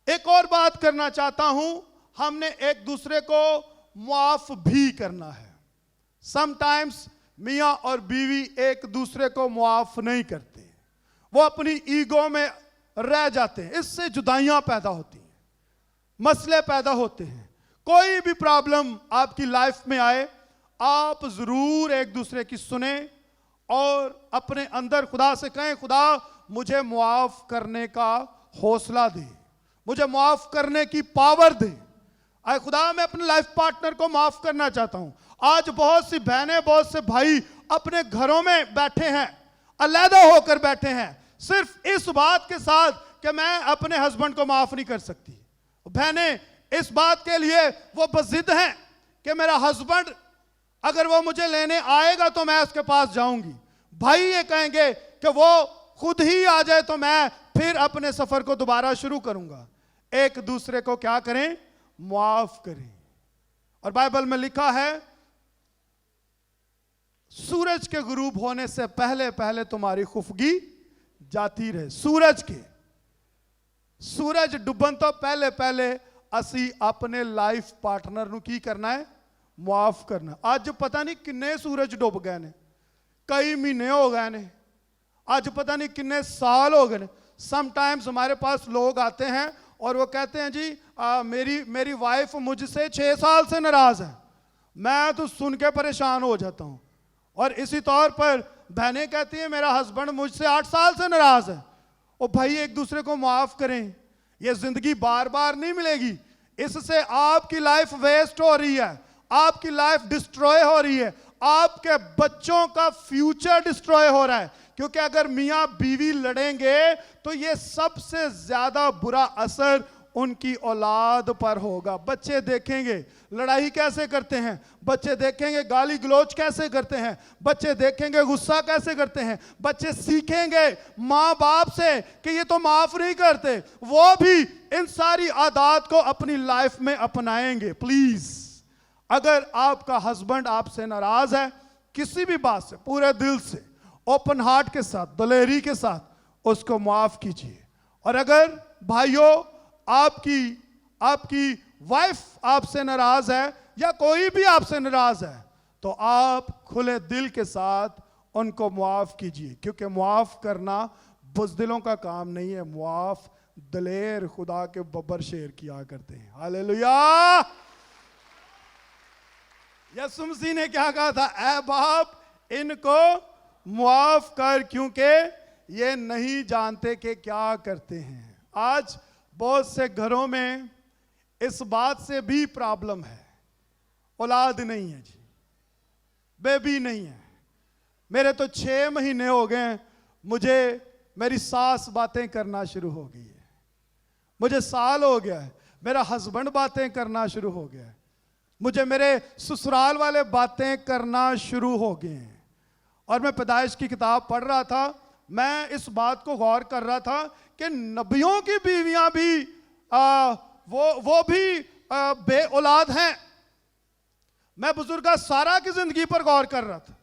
एक और बात करना चाहता हूं, हमने एक दूसरे को माफ भी करना है। समटाइम्स मियां और बीवी एक दूसरे को माफ नहीं करते, वो अपनी ईगो में रह जाते हैं। इससे जुदाइयां पैदा होती हैं, मसले पैदा होते हैं। कोई भी प्रॉब्लम आपकी लाइफ में आए, आप जरूर एक दूसरे की सुने और अपने अंदर खुदा से कहें, खुदा मुझे माफ करने का हौसला दे, मुझे माफ करने की पावर दे। आए खुदा, मैं अपने लाइफ पार्टनर को माफ करना चाहता हूं। आज बहुत सी बहनें, बहुत से भाई अपने घरों में बैठे हैं, अलहदा होकर बैठे हैं, सिर्फ इस बात के साथ कि मैं अपने हस्बैंड को माफ नहीं कर सकती। बहनें इस बात के लिए वो बजिद हैं कि मेरा हस्बैंड अगर वो मुझे लेने आएगा तो मैं उसके पास जाऊंगी। भाई ये कहेंगे कि वो खुद ही आ जाए तो मैं फिर अपने सफर को दोबारा शुरू करूंगा। एक दूसरे को क्या करें? माफ करें। और बाइबल में लिखा है, सूरज के गुरूब होने से पहले पहले तुम्हारी खुफगी जाती रहे। सूरज डुबन तो पहले पहले असी अपने लाइफ पार्टनर ਨੂੰ ਕੀ करना है? माफ करना। ਅੱਜ पता नहीं किन्ने सूरज डुब गए ने, कई महीने हो गए ने, आज पता नहीं किन्ने साल हो गए ने। समटाइम्स हमारे पास लोग आते हैं और वो कहते हैं, जी मेरी वाइफ मुझसे 6 साल से नाराज है। मैं तो सुन के परेशान हो जाता हूं। और इसी तौर पर बहनें कहती हैं, मेरा हस्बैंड मुझसे 8 साल से नाराज है। और भाई एक दूसरे को माफ करें, ये जिंदगी बार बार नहीं मिलेगी। इससे आपकी लाइफ वेस्ट हो रही है, आपकी लाइफ डिस्ट्रॉय हो रही है, आपके बच्चों का फ्यूचर डिस्ट्रॉय हो रहा है। क्योंकि अगर मियां बीवी लड़ेंगे तो ये सबसे ज्यादा बुरा असर उनकी औलाद पर होगा। बच्चे देखेंगे लड़ाई कैसे करते हैं, बच्चे देखेंगे गाली गलौज कैसे करते हैं, बच्चे देखेंगे गुस्सा कैसे करते हैं, बच्चे सीखेंगे माँ बाप से कि ये तो माफ नहीं करते, वो भी इन सारी आदत को अपनी लाइफ में अपनाएंगे। प्लीज, अगर आपका हस्बैंड आपसे नाराज है किसी भी बात से, पूरे दिल से, ओपन हार्ट के साथ, दिलेरी के साथ उसको माफ कीजिए। और अगर भाइयों आपकी वाइफ आपसे नाराज है या कोई भी आपसे नाराज है, तो आप खुले दिल के साथ उनको माफ कीजिए, क्योंकि माफ करना बुज़दिलों का काम नहीं है, माफ दलेर खुदा के बब्बर शेर किया करते हैं। हालेलुया। यीशु मसीह ने क्या कहा था? ऐ बाप इनको माफ कर, क्योंकि ये नहीं जानते कि क्या करते हैं। आज बहुत से घरों में इस बात से भी प्रॉब्लम है, औलाद नहीं है जी, बेबी नहीं है। मेरे तो 6 महीने हो गए, मुझे मेरी सास बातें करना शुरू हो गई है, मुझे साल हो गया है, मेरा हस्बैंड बातें करना शुरू हो गया है, मुझे मेरे ससुराल वाले बातें करना शुरू हो गए हैं। और मैं पैदाइश की किताब पढ़ रहा था, मैं इस बात को गौर कर रहा था कि नबियों की बीवियां भी वो भी बे औलाद हैं। मैं बुजुर्गा सारा की जिंदगी पर गौर कर रहा था,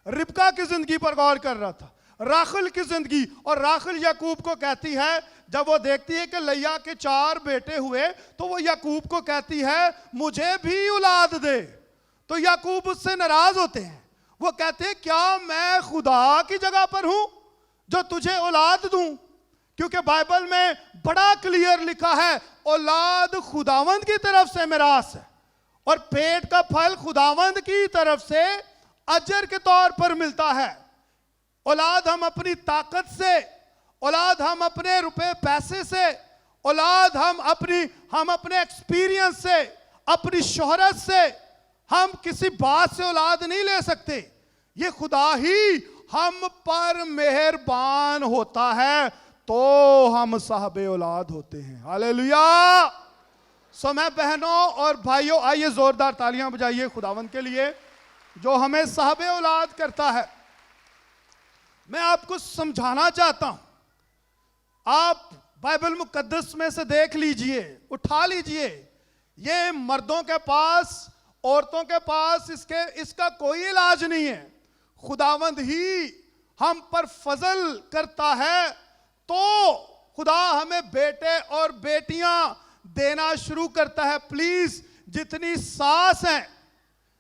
रिबका की जिंदगी पर गौर कर रहा था, राखिल की जिंदगी। और राखिल याकूब को कहती है, जब वो देखती है कि लैया के 4 बेटे हुए, तो वो याकूब को कहती है मुझे भी औलाद दे। तो याकूब उससे नाराज होते हैं, वो कहते हैं क्या मैं खुदा की जगह पर हूं जो तुझे औलाद दूं? क्योंकि बाइबल में बड़ा क्लियर लिखा है, औलाद खुदावंद की तरफ से मिरास है और पेट का फल खुदावंद की तरफ से अजर के तौर पर मिलता है। औलाद हम अपनी ताकत से, औलाद हम अपने रुपए पैसे से, औलाद हम अपने एक्सपीरियंस से, अपनी शोहरत से, हम किसी बात से औलाद नहीं ले सकते। ये खुदा ही हम पर मेहरबान होता है तो हम साहबे औलाद होते हैं। हालेलुया। सो मैं बहनों और भाइयों, आइए जोरदार तालियां बजाइए खुदावंद के लिए जो हमें साहबे औलाद करता है। मैं आपको समझाना चाहता हूं, आप बाइबल मुकद्दस में से देख लीजिए, उठा लीजिए, ये मर्दों के पास, औरतों के पास इसका कोई इलाज नहीं है। खुदावंद ही हम पर फजल करता है तो खुदा हमें बेटे और बेटियां देना शुरू करता है। प्लीज, जितनी सास हैं,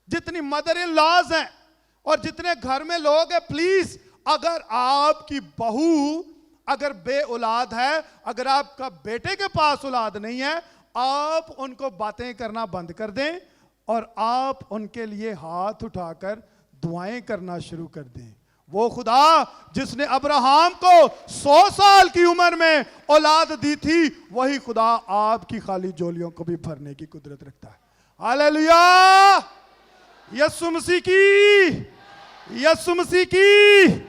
जितनी मदर इन लॉज हैं और जितने घर में लोग हैं, प्लीज, अगर आपकी बहू अगर बे औलाद है, अगर आपका बेटे के पास औलाद नहीं है, आप उनको बातें करना बंद कर दें और आप उनके लिए हाथ उठाकर दुआएं करना शुरू कर दें। वो खुदा जिसने अब्राहम को 100 साल की उम्र में औलाद दी थी, वही खुदा आपकी खाली झोलियों को भी भरने की कुदरत रखता है। हालेलुया। यीशु मसीह की, यीशु मसीह की।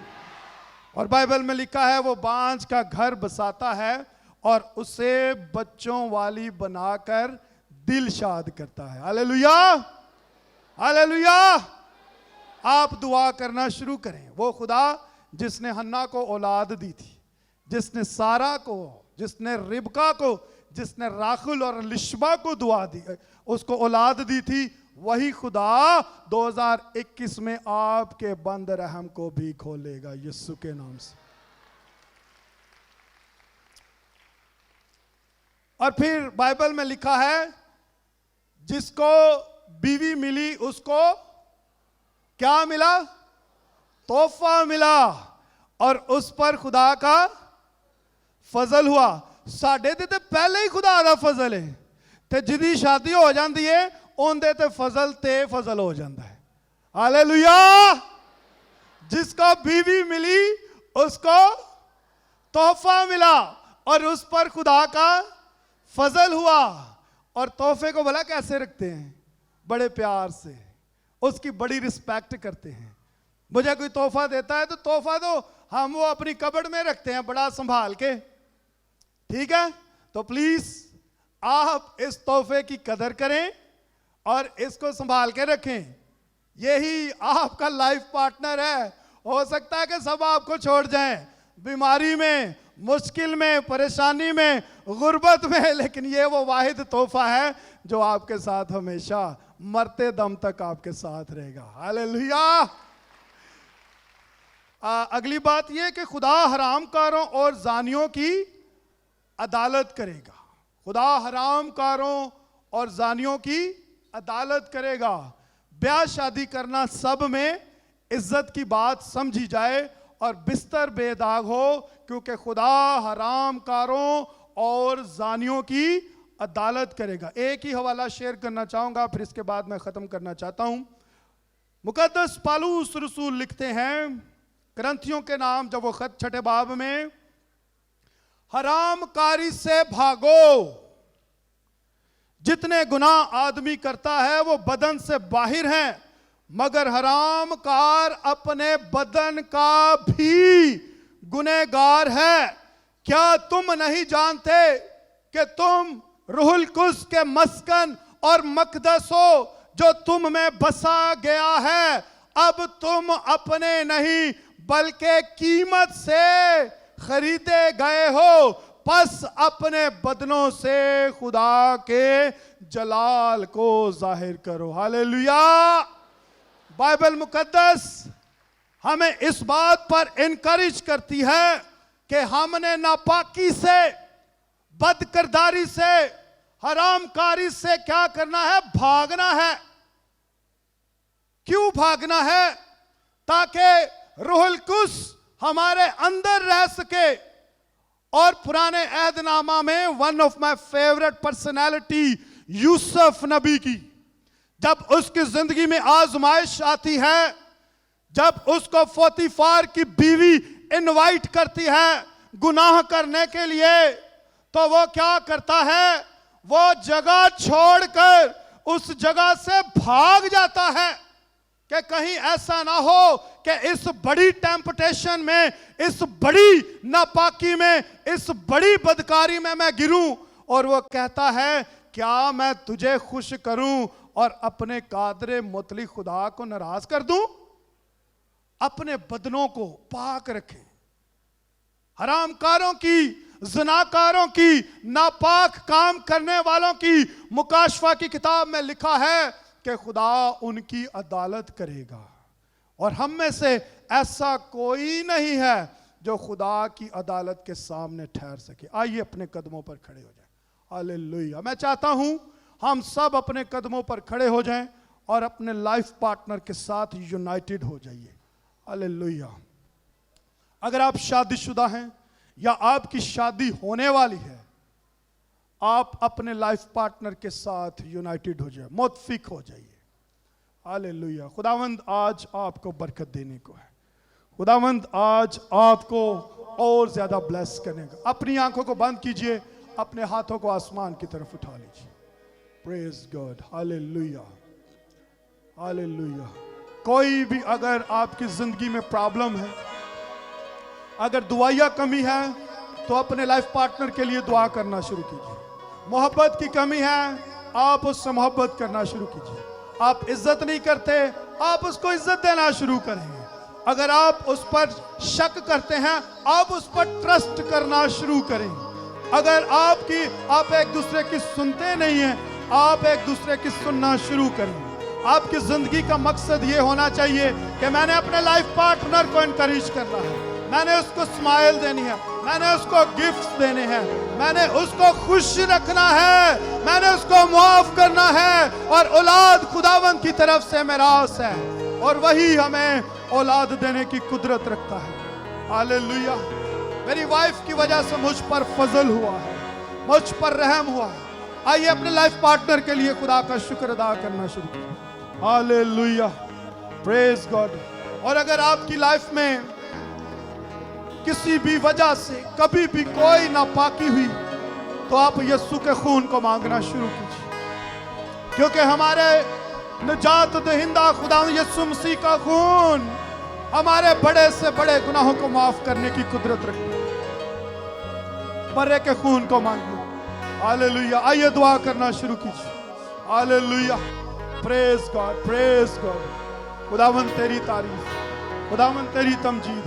और बाइबल में लिखा है वो बांझ का घर बसाता है और उसे बच्चों वाली बनाकर दिल शाद करता है। Hallelujah, hallelujah. आप दुआ करना शुरू करें। वो खुदा जिसने हन्ना को औलाद दी थी, जिसने सारा को, जिसने रिबका को, जिसने राखुल और लिशबा को दुआ दी, उसको औलाद दी थी, वही खुदा 2021 में आपके बंद रहम को भी खोलेगा यीशु के नाम से। और फिर बाइबल में लिखा है जिसको बीवी मिली उसको क्या मिला? तोहफा मिला और उस पर खुदा का फजल हुआ। साढ़े ते पहले ही खुदा का फजल है, ते जिदी शादी हो जाती है उनदे ते फजल हो जाता है। हालेलुया। जिसको बीवी मिली उसको तोहफा मिला और उस पर खुदा का फजल हुआ। और तोहफे को भला कैसे रखते हैं? बड़े प्यार से, उसकी बड़ी रिस्पेक्ट करते हैं। मुझे कोई तोहफा देता है तो तोहफा तो हम वो अपनी कबड़ में रखते हैं बड़ा संभाल के, ठीक है? तो प्लीज आप इस तोहफे की कदर करें और इसको संभाल के रखें। यही आपका लाइफ पार्टनर है। हो सकता है कि सब आपको छोड़ जाएं, बीमारी में, मुश्किल में, परेशानी में, गुर्बत में, लेकिन ये वो वाहिद तोहफा है जो आपके साथ हमेशा मरते दम तक आपके साथ रहेगा। हालेलुया। अगली बात यह कि खुदा हरामकारों और जानियों की अदालत करेगा। खुदा हरामकारों और जानियों की अदालत करेगा। ब्याह शादी करना सब में इज्जत की बात समझी जाए और बिस्तर बेदाग हो, क्योंकि खुदा हरामकारों और जानियों की अदालत करेगा। एक ही हवाला शेयर करना चाहूंगा, फिर इसके बाद मैं खत्म करना चाहता हूं। मुकद्दस पालूस रसूल लिखते हैं करंथियों के नाम जब वो खत 6 बाब में, हरामकारी से भागो। जितने गुनाह आदमी करता है वो बदन से बाहर हैं, मगर हरामकार अपने बदन का भी गुनहगार है। क्या तुम नहीं जानते कि तुम रूहुल कुद्स के मस्कन और मकदस हो, जो तुम में बसा गया है। अब तुम अपने नहीं बल्कि कीमत से खरीदे गए हो, बस अपने बदनों से खुदा के जलाल को जाहिर करो। हालेलुया। बाइबल मुकद्दस हमें इस बात पर इनकरेज करती है कि हमने नापाकी से, बदकिरदारी से, हरामकारी से क्या करना है? भागना है। क्यों भागना है? ताकि रूहुल कुद्स हमारे अंदर रह सके। और पुराने अहदनामा में one of my favourite personality Yusuf नबी की, जब उसकी जिंदगी में आजमाइश आती है, जब उसको पोतीफार की बीवी इनवाइट करती है गुनाह करने के लिए, तो वो क्या करता है? वो जगह छोड़कर उस जगह से भाग जाता है कि कहीं ऐसा ना हो कि इस बड़ी टेम्पटेशन में, इस बड़ी नापाकी में, इस बड़ी बदकारी में मैं गिरूं। और वो कहता है, क्या मैं तुझे खुश करूं और अपने कादरे मुतली खुदा को नाराज कर दूं? अपने बदनों को पाक रखें। हरामकारों की, ज़िनाकारों की, नापाक काम करने वालों की मुकाशफा की किताब में लिखा है कि खुदा उनकी अदालत करेगा। और हम में से ऐसा कोई नहीं है जो खुदा की अदालत के सामने ठहर सके। आइए अपने कदमों पर खड़े हो जाएं। हालेलुया। मैं चाहता हूं हम सब अपने कदमों पर खड़े हो जाएं और अपने लाइफ पार्टनर के साथ यूनाइटेड हो जाइए। हालेलुया। अगर आप शादीशुदा हैं या आपकी शादी होने वाली है, आप अपने लाइफ पार्टनर के साथ यूनाइटेड हो जाए, मुत्फिक हो जाइए। हालेलुया। खुदावंद आज आपको बरकत देने को है। खुदावंद आज आपको और ज्यादा ब्लेस करने का। अपनी आंखों को बंद कीजिए, अपने हाथों को आसमान की तरफ उठा लीजिए। Praise God. हालेलुया। हालेलुया। कोई भी अगर आपकी जिंदगी में प्रॉब्लम है, अगर दुआया कमी है, तो अपने लाइफ पार्टनर के लिए दुआ करना शुरू कीजिए। मोहब्बत की कमी है, आप उससे मोहब्बत करना शुरू कीजिए। आप इज्जत नहीं करते, आप उसको इज्जत देना शुरू करेंगे। अगर आप उस पर शक करते हैं, आप उस पर ट्रस्ट करना शुरू करें। अगर आप एक दूसरे की सुनते नहीं हैं, आप एक दूसरे की सुनना शुरू करें। आपकी जिंदगी का मकसद ये होना चाहिए कि मैंने अपने लाइफ पार्टनर को इनकरेज करना है, मैंने उसको स्माइल देनी है, मैंने उसको गिफ्ट्स देने हैं, मैंने उसको खुश रखना है, मैंने उसको माफ करना है। और औलाद खुदावंद की तरफ से मिरास है, और वही हमें औलाद देने की कुदरत रखता है। हालेलुया। मेरी वाइफ की वजह से मुझ पर फजल हुआ है, मुझ पर रहम हुआ है। आइए अपने लाइफ पार्टनर के लिए खुदा का शुक्र अदा करना शुरू करें। हालेलुया। Praise God. और अगर आपकी लाइफ में किसी भी वजह से कभी भी कोई नापाकी हुई, तो आप यीशु के खून को मांगना शुरू कीजिए, क्योंकि हमारे निजात दहिंदा खुदा यीशु मसीह का खून हमारे बड़े से बड़े गुनाहों को माफ करने की कुदरत रखता है। बर्रे के खून को मांगिए। हालेलुया। आइए दुआ करना शुरू कीजिए। Hallelujah. Praise God, praise God. खुदावन तेरी तारीफ, खुदावन तेरी Tamjeed.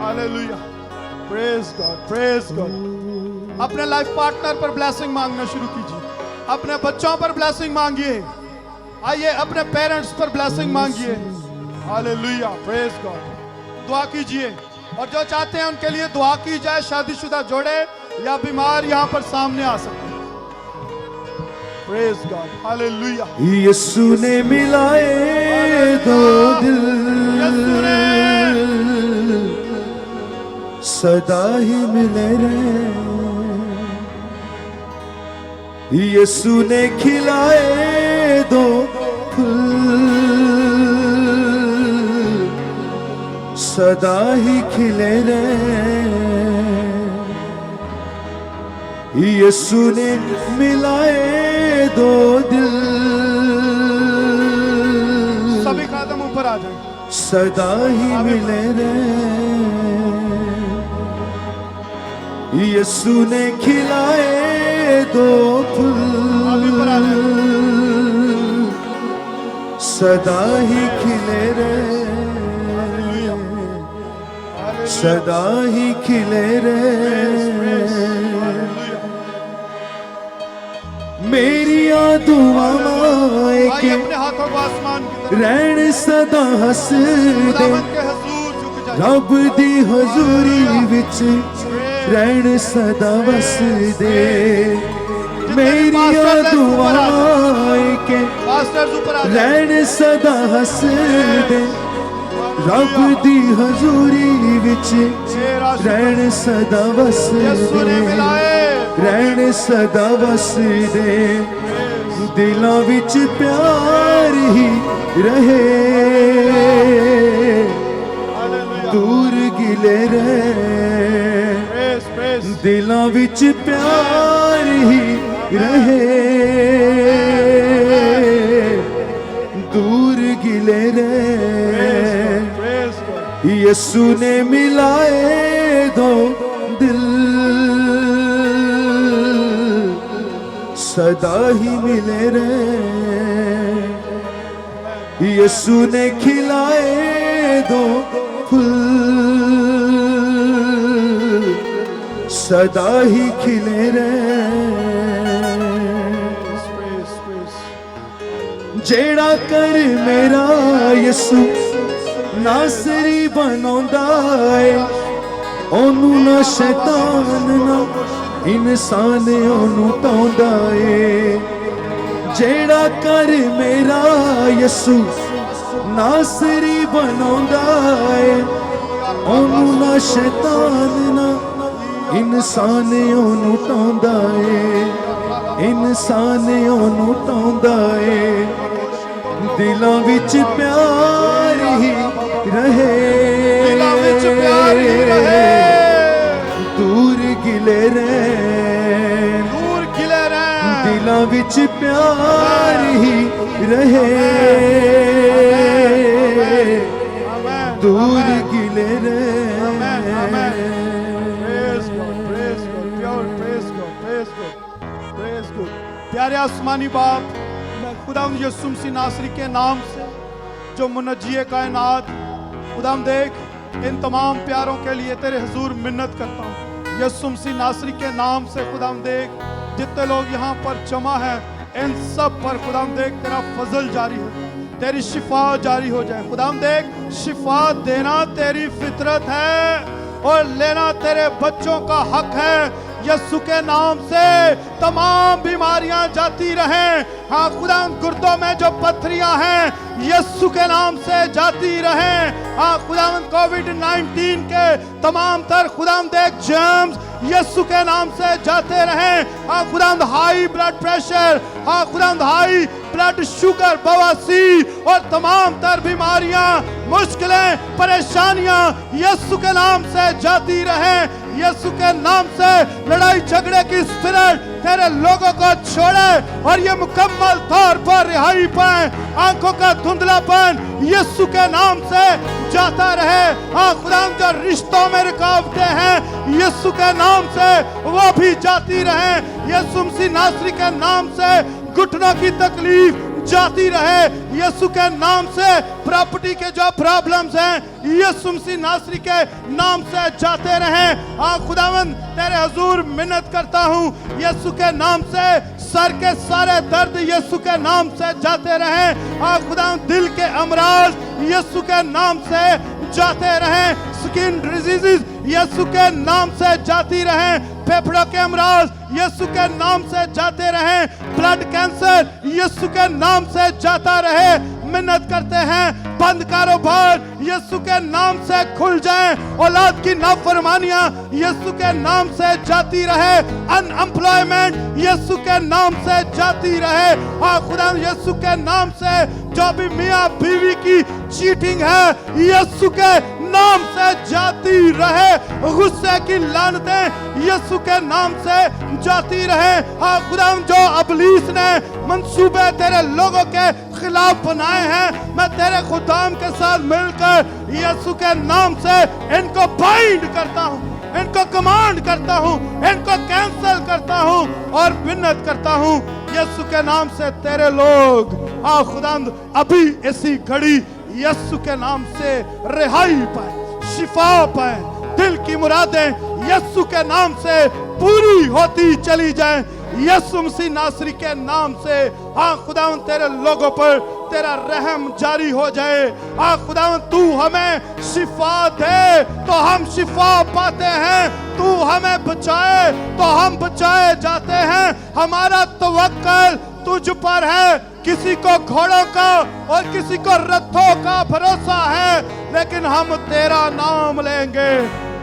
Hallelujah. Praise God, praise God. अपने लाइफ पार्टनर पर ब्लेसिंग मांगना शुरू कीजिए, अपने बच्चों पर ब्लेसिंग मांगिए। आइए अपने पेरेंट्स पर ब्लेसिंग मांगिए। हालेलुया। Praise God. दुआ कीजिए, और जो चाहते हैं उनके लिए दुआ की जाए, शादीशुदा जोड़े या बीमार यहाँ पर सामने आ सकते हैं। Praise God. हालेलुया। यीशु ने मिलाए दो दिल, यीशु ने सदा ही मिले रहे। यीशु ने खिलाए दो फूल, सदा ही खिले रहे। यीशु ने मिलाए दो दिल, सभी कदम ऊपर आ जाए, सदा ही मिले रहे। यीशु ने खिलाए दो फूल, सदा ही खिले रहे, सदा ही खिले रहे। मेरी दुआएं आइए के अपने हाथों को आसमान की तरफ, रहन सदा हंसदे, खुदावंद के हुजूर झुक जाइए। रब दी हजूरी विच रहन सदा वसदे। मेरी दुआएं के पास्टर्स ऊपर आ जाए। रहन सदा हंसदे, रब दी हजूरी विच रहन सदा यीशु ने वसदे, मिलाए, रहन सदा वसदे। दिलों विच प्यार ही रहे, हालेलुया। दूर गिले रहे। Praise, praise. दिलों विच प्यार ही रहे, दूर गिले रहे। Praise God. यीशु ने मिलाए दो दिल, सदा ही मिले रहे। यीशु ने खिलाए दो फूल, सदा ही खिले रहे। Praise, praise. जेड़ा कर मेरा यीशु नासरी बनांदा है, ओनू ना शैतान ना इंसान ओनू टांदा है। जेड़ा कर मेरा यीशु नासरी बनांदा है, ओनू ना शैतान ना इंसान ओनू टांदा है, इंसान ओनू टांदा है। दिलों विच प्यार ही रहे, दिलों विच प्यार ही रहे, दूर गिले रहे। दूर गिले रहे। दिलों विच प्यार ही रहे, आमेन, दूर आमेन, गिले आमेन, आमेन। रहे। Praise God, praise God, pure praise God, praise God, praise God। प्यारे आसमानी बाप, मैं खुदावंद यीशु मसीह नासरी के नाम से जो मुनज्जिए कायनात, खुदावंद देख इन तमाम प्यारों के लिए तेरे हुजूर मिन्नत करता हूँ। यीशु मसीह नासरी के नाम से खुदावंद देख जितने लोग यहाँ पर जमा हैं, इन सब पर खुदावंद देख तेरा फजल जारी हो, तेरी शिफा जारी हो जाए। खुदावंद देख शिफा देना तेरी फितरत है और लेना तेरे बच्चों का हक है। यीशु के नाम से तमाम बीमारियां जाती रहें। हाँ खुदा, गुर्दों में जो पत्थरियां हैं यीशु के नाम से जाती रहें। हाँ खुदा, कोविड-19 के तमाम तर खुदा देख जर्म्स यीशु के नाम से जाते रहें। हाँ खुदा, हाई ब्लड प्रेशर, हाँ खुदा, हाई ब्लड शुगर, बवासीर और तमाम तर बीमारियां, मुश्किलें, परेशानियां यीशु के नाम से जाती रहें। यीशु के नाम से लड़ाई झगड़े की स्पिरिट तेरे लोगों को छोड़े और ये मुकम्मल तौर पर रिहाई पाए। आंखों का धुंधलापन यीशु के नाम से जाता रहे। हाँ खुदा, जो रिश्तों में रुकावटें हैं यीशु के नाम से वो भी जाती रहे। यीशु मसीह नासरी के नाम से घुटनों की तकलीफ जाती रहे। यीशु के नाम से प्रॉपर्टी के जो प्रॉब्लम्स हैं यीशु मसीह नासरी के नाम से जाते रहें। हाँ खुदावंद तेरे हुजूर मिन्नत करता हूँ, यीशु के नाम से सर के सारे दर्द यीशु के नाम से जाते रहें। हाँ खुदावंद दिल के अमराज यीशु के नाम से जाते रहें। स्किन डिजीजेस यीशु के नाम से जाती रहें। फेफड़ों के अमराज यीशु के नाम से जाते रहें। ब्लड कैंसर यीशु के नाम से जाता रहे। मिन्नत करते हैं बंद कारोबार यीशु के नाम से खुल जाए। औलाद की नाफरमानियां यीशु के नाम से जाती रहे। अनएम्प्लॉयमेंट यीशु के नाम से जाती रहे। हाँ खुदा, यीशु के नाम से जो भी मियां बीवी की चीटिंग है यीशु के नाम से जाती रहे। गुस्से की लानतें यीशु के नाम से जाती रहे। हाँ खुदा, जो अबलीस ने मंसूबे तेरे लोगों के खिलाफ बनाए हैं मैं तेरे खुदाम के साथ मिलकर यीशु के नाम से इनको बाइंड करता हूँ, इनको कमांड करता हूँ, इनको कैंसिल करता हूँ और विनत करता हूँ यीशु के नाम से। तेरे लोग हाँ खुदाम अभी इसी घड़ी यीशु के नाम से रिहाई पाए, शिफा पाए, दिल की मुरादें यीशु के नाम से पूरी होती चली जाएं यीशु मसीह नासरी के नाम से। हाँ खुदावंद तेरे लोगों पर तेरा रहम जारी हो जाए। हाँ खुदावंद तू हमें शिफा दे तो हम शिफा पाते हैं, तू हमें बचाए तो हम बचाए जाते हैं। हमारा तवक्कल तुझ पर है। किसी को घोड़ों का और किसी को रथों का भरोसा है, लेकिन हम तेरा नाम लेंगे,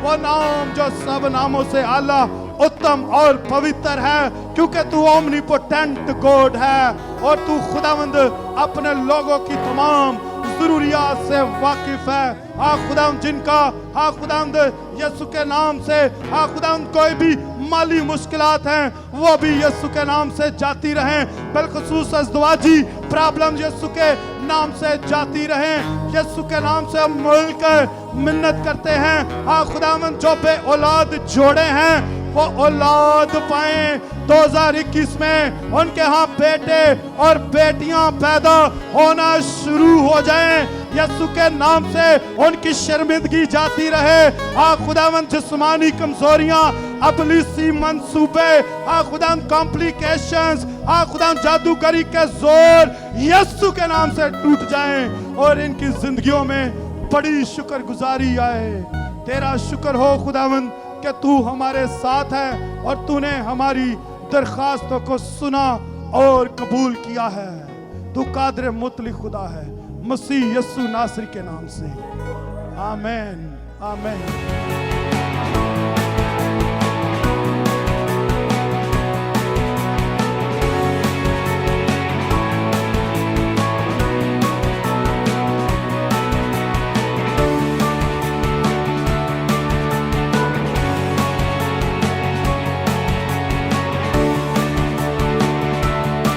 वो नाम जो सब नामों से आला उत्तम और पवित्र है, क्योंकि तू ओमनीपोटेंट गॉड है और तू खुदावंद अपने लोगों की तमाम जरूरियात से वाकिफ है। हाँ खुदावंद जिनका हाँ खुदावंद यीशु के नाम से हाँ खुदावंद कोई भी माली मुश्किलात हैं वो भी यीशु के नाम से जाती रहें। बिलखुसूस अज़दवाजी प्रॉब्लम यीशु के नाम से जाती रहें। यीशु के नाम से हम मिलकर मिन्नत करते हैं। हाँ खुदावंद जो बे औलाद जोड़े हैं वो औलाद पाएं। 2021 में उनके यहाँ बेटे और बेटियां पैदा होना शुरू हो जाएं। यीशु के नाम से उनकी शर्मिंदगी जाती रहे। हाँ खुदावंद जिस्मानी कमजोरियां, अबलीसी मंसूबे, हाँ खुदावंद कॉम्प्लिकेशंस, हाँ खुदावंद जादूगरी के जोर यीशु के नाम से टूट जाएं और इनकी जिंदगियों में बड़ी शुक्रगुजारी आए। तेरा शुक्र हो खुदावंद कि तू हमारे साथ है और तूने हमारी दरखास्तों को सुना और कबूल किया है। तू कादिर मुतलिक खुदा है, मसीह यीशु नासरी के नाम से। आमीन आमीन।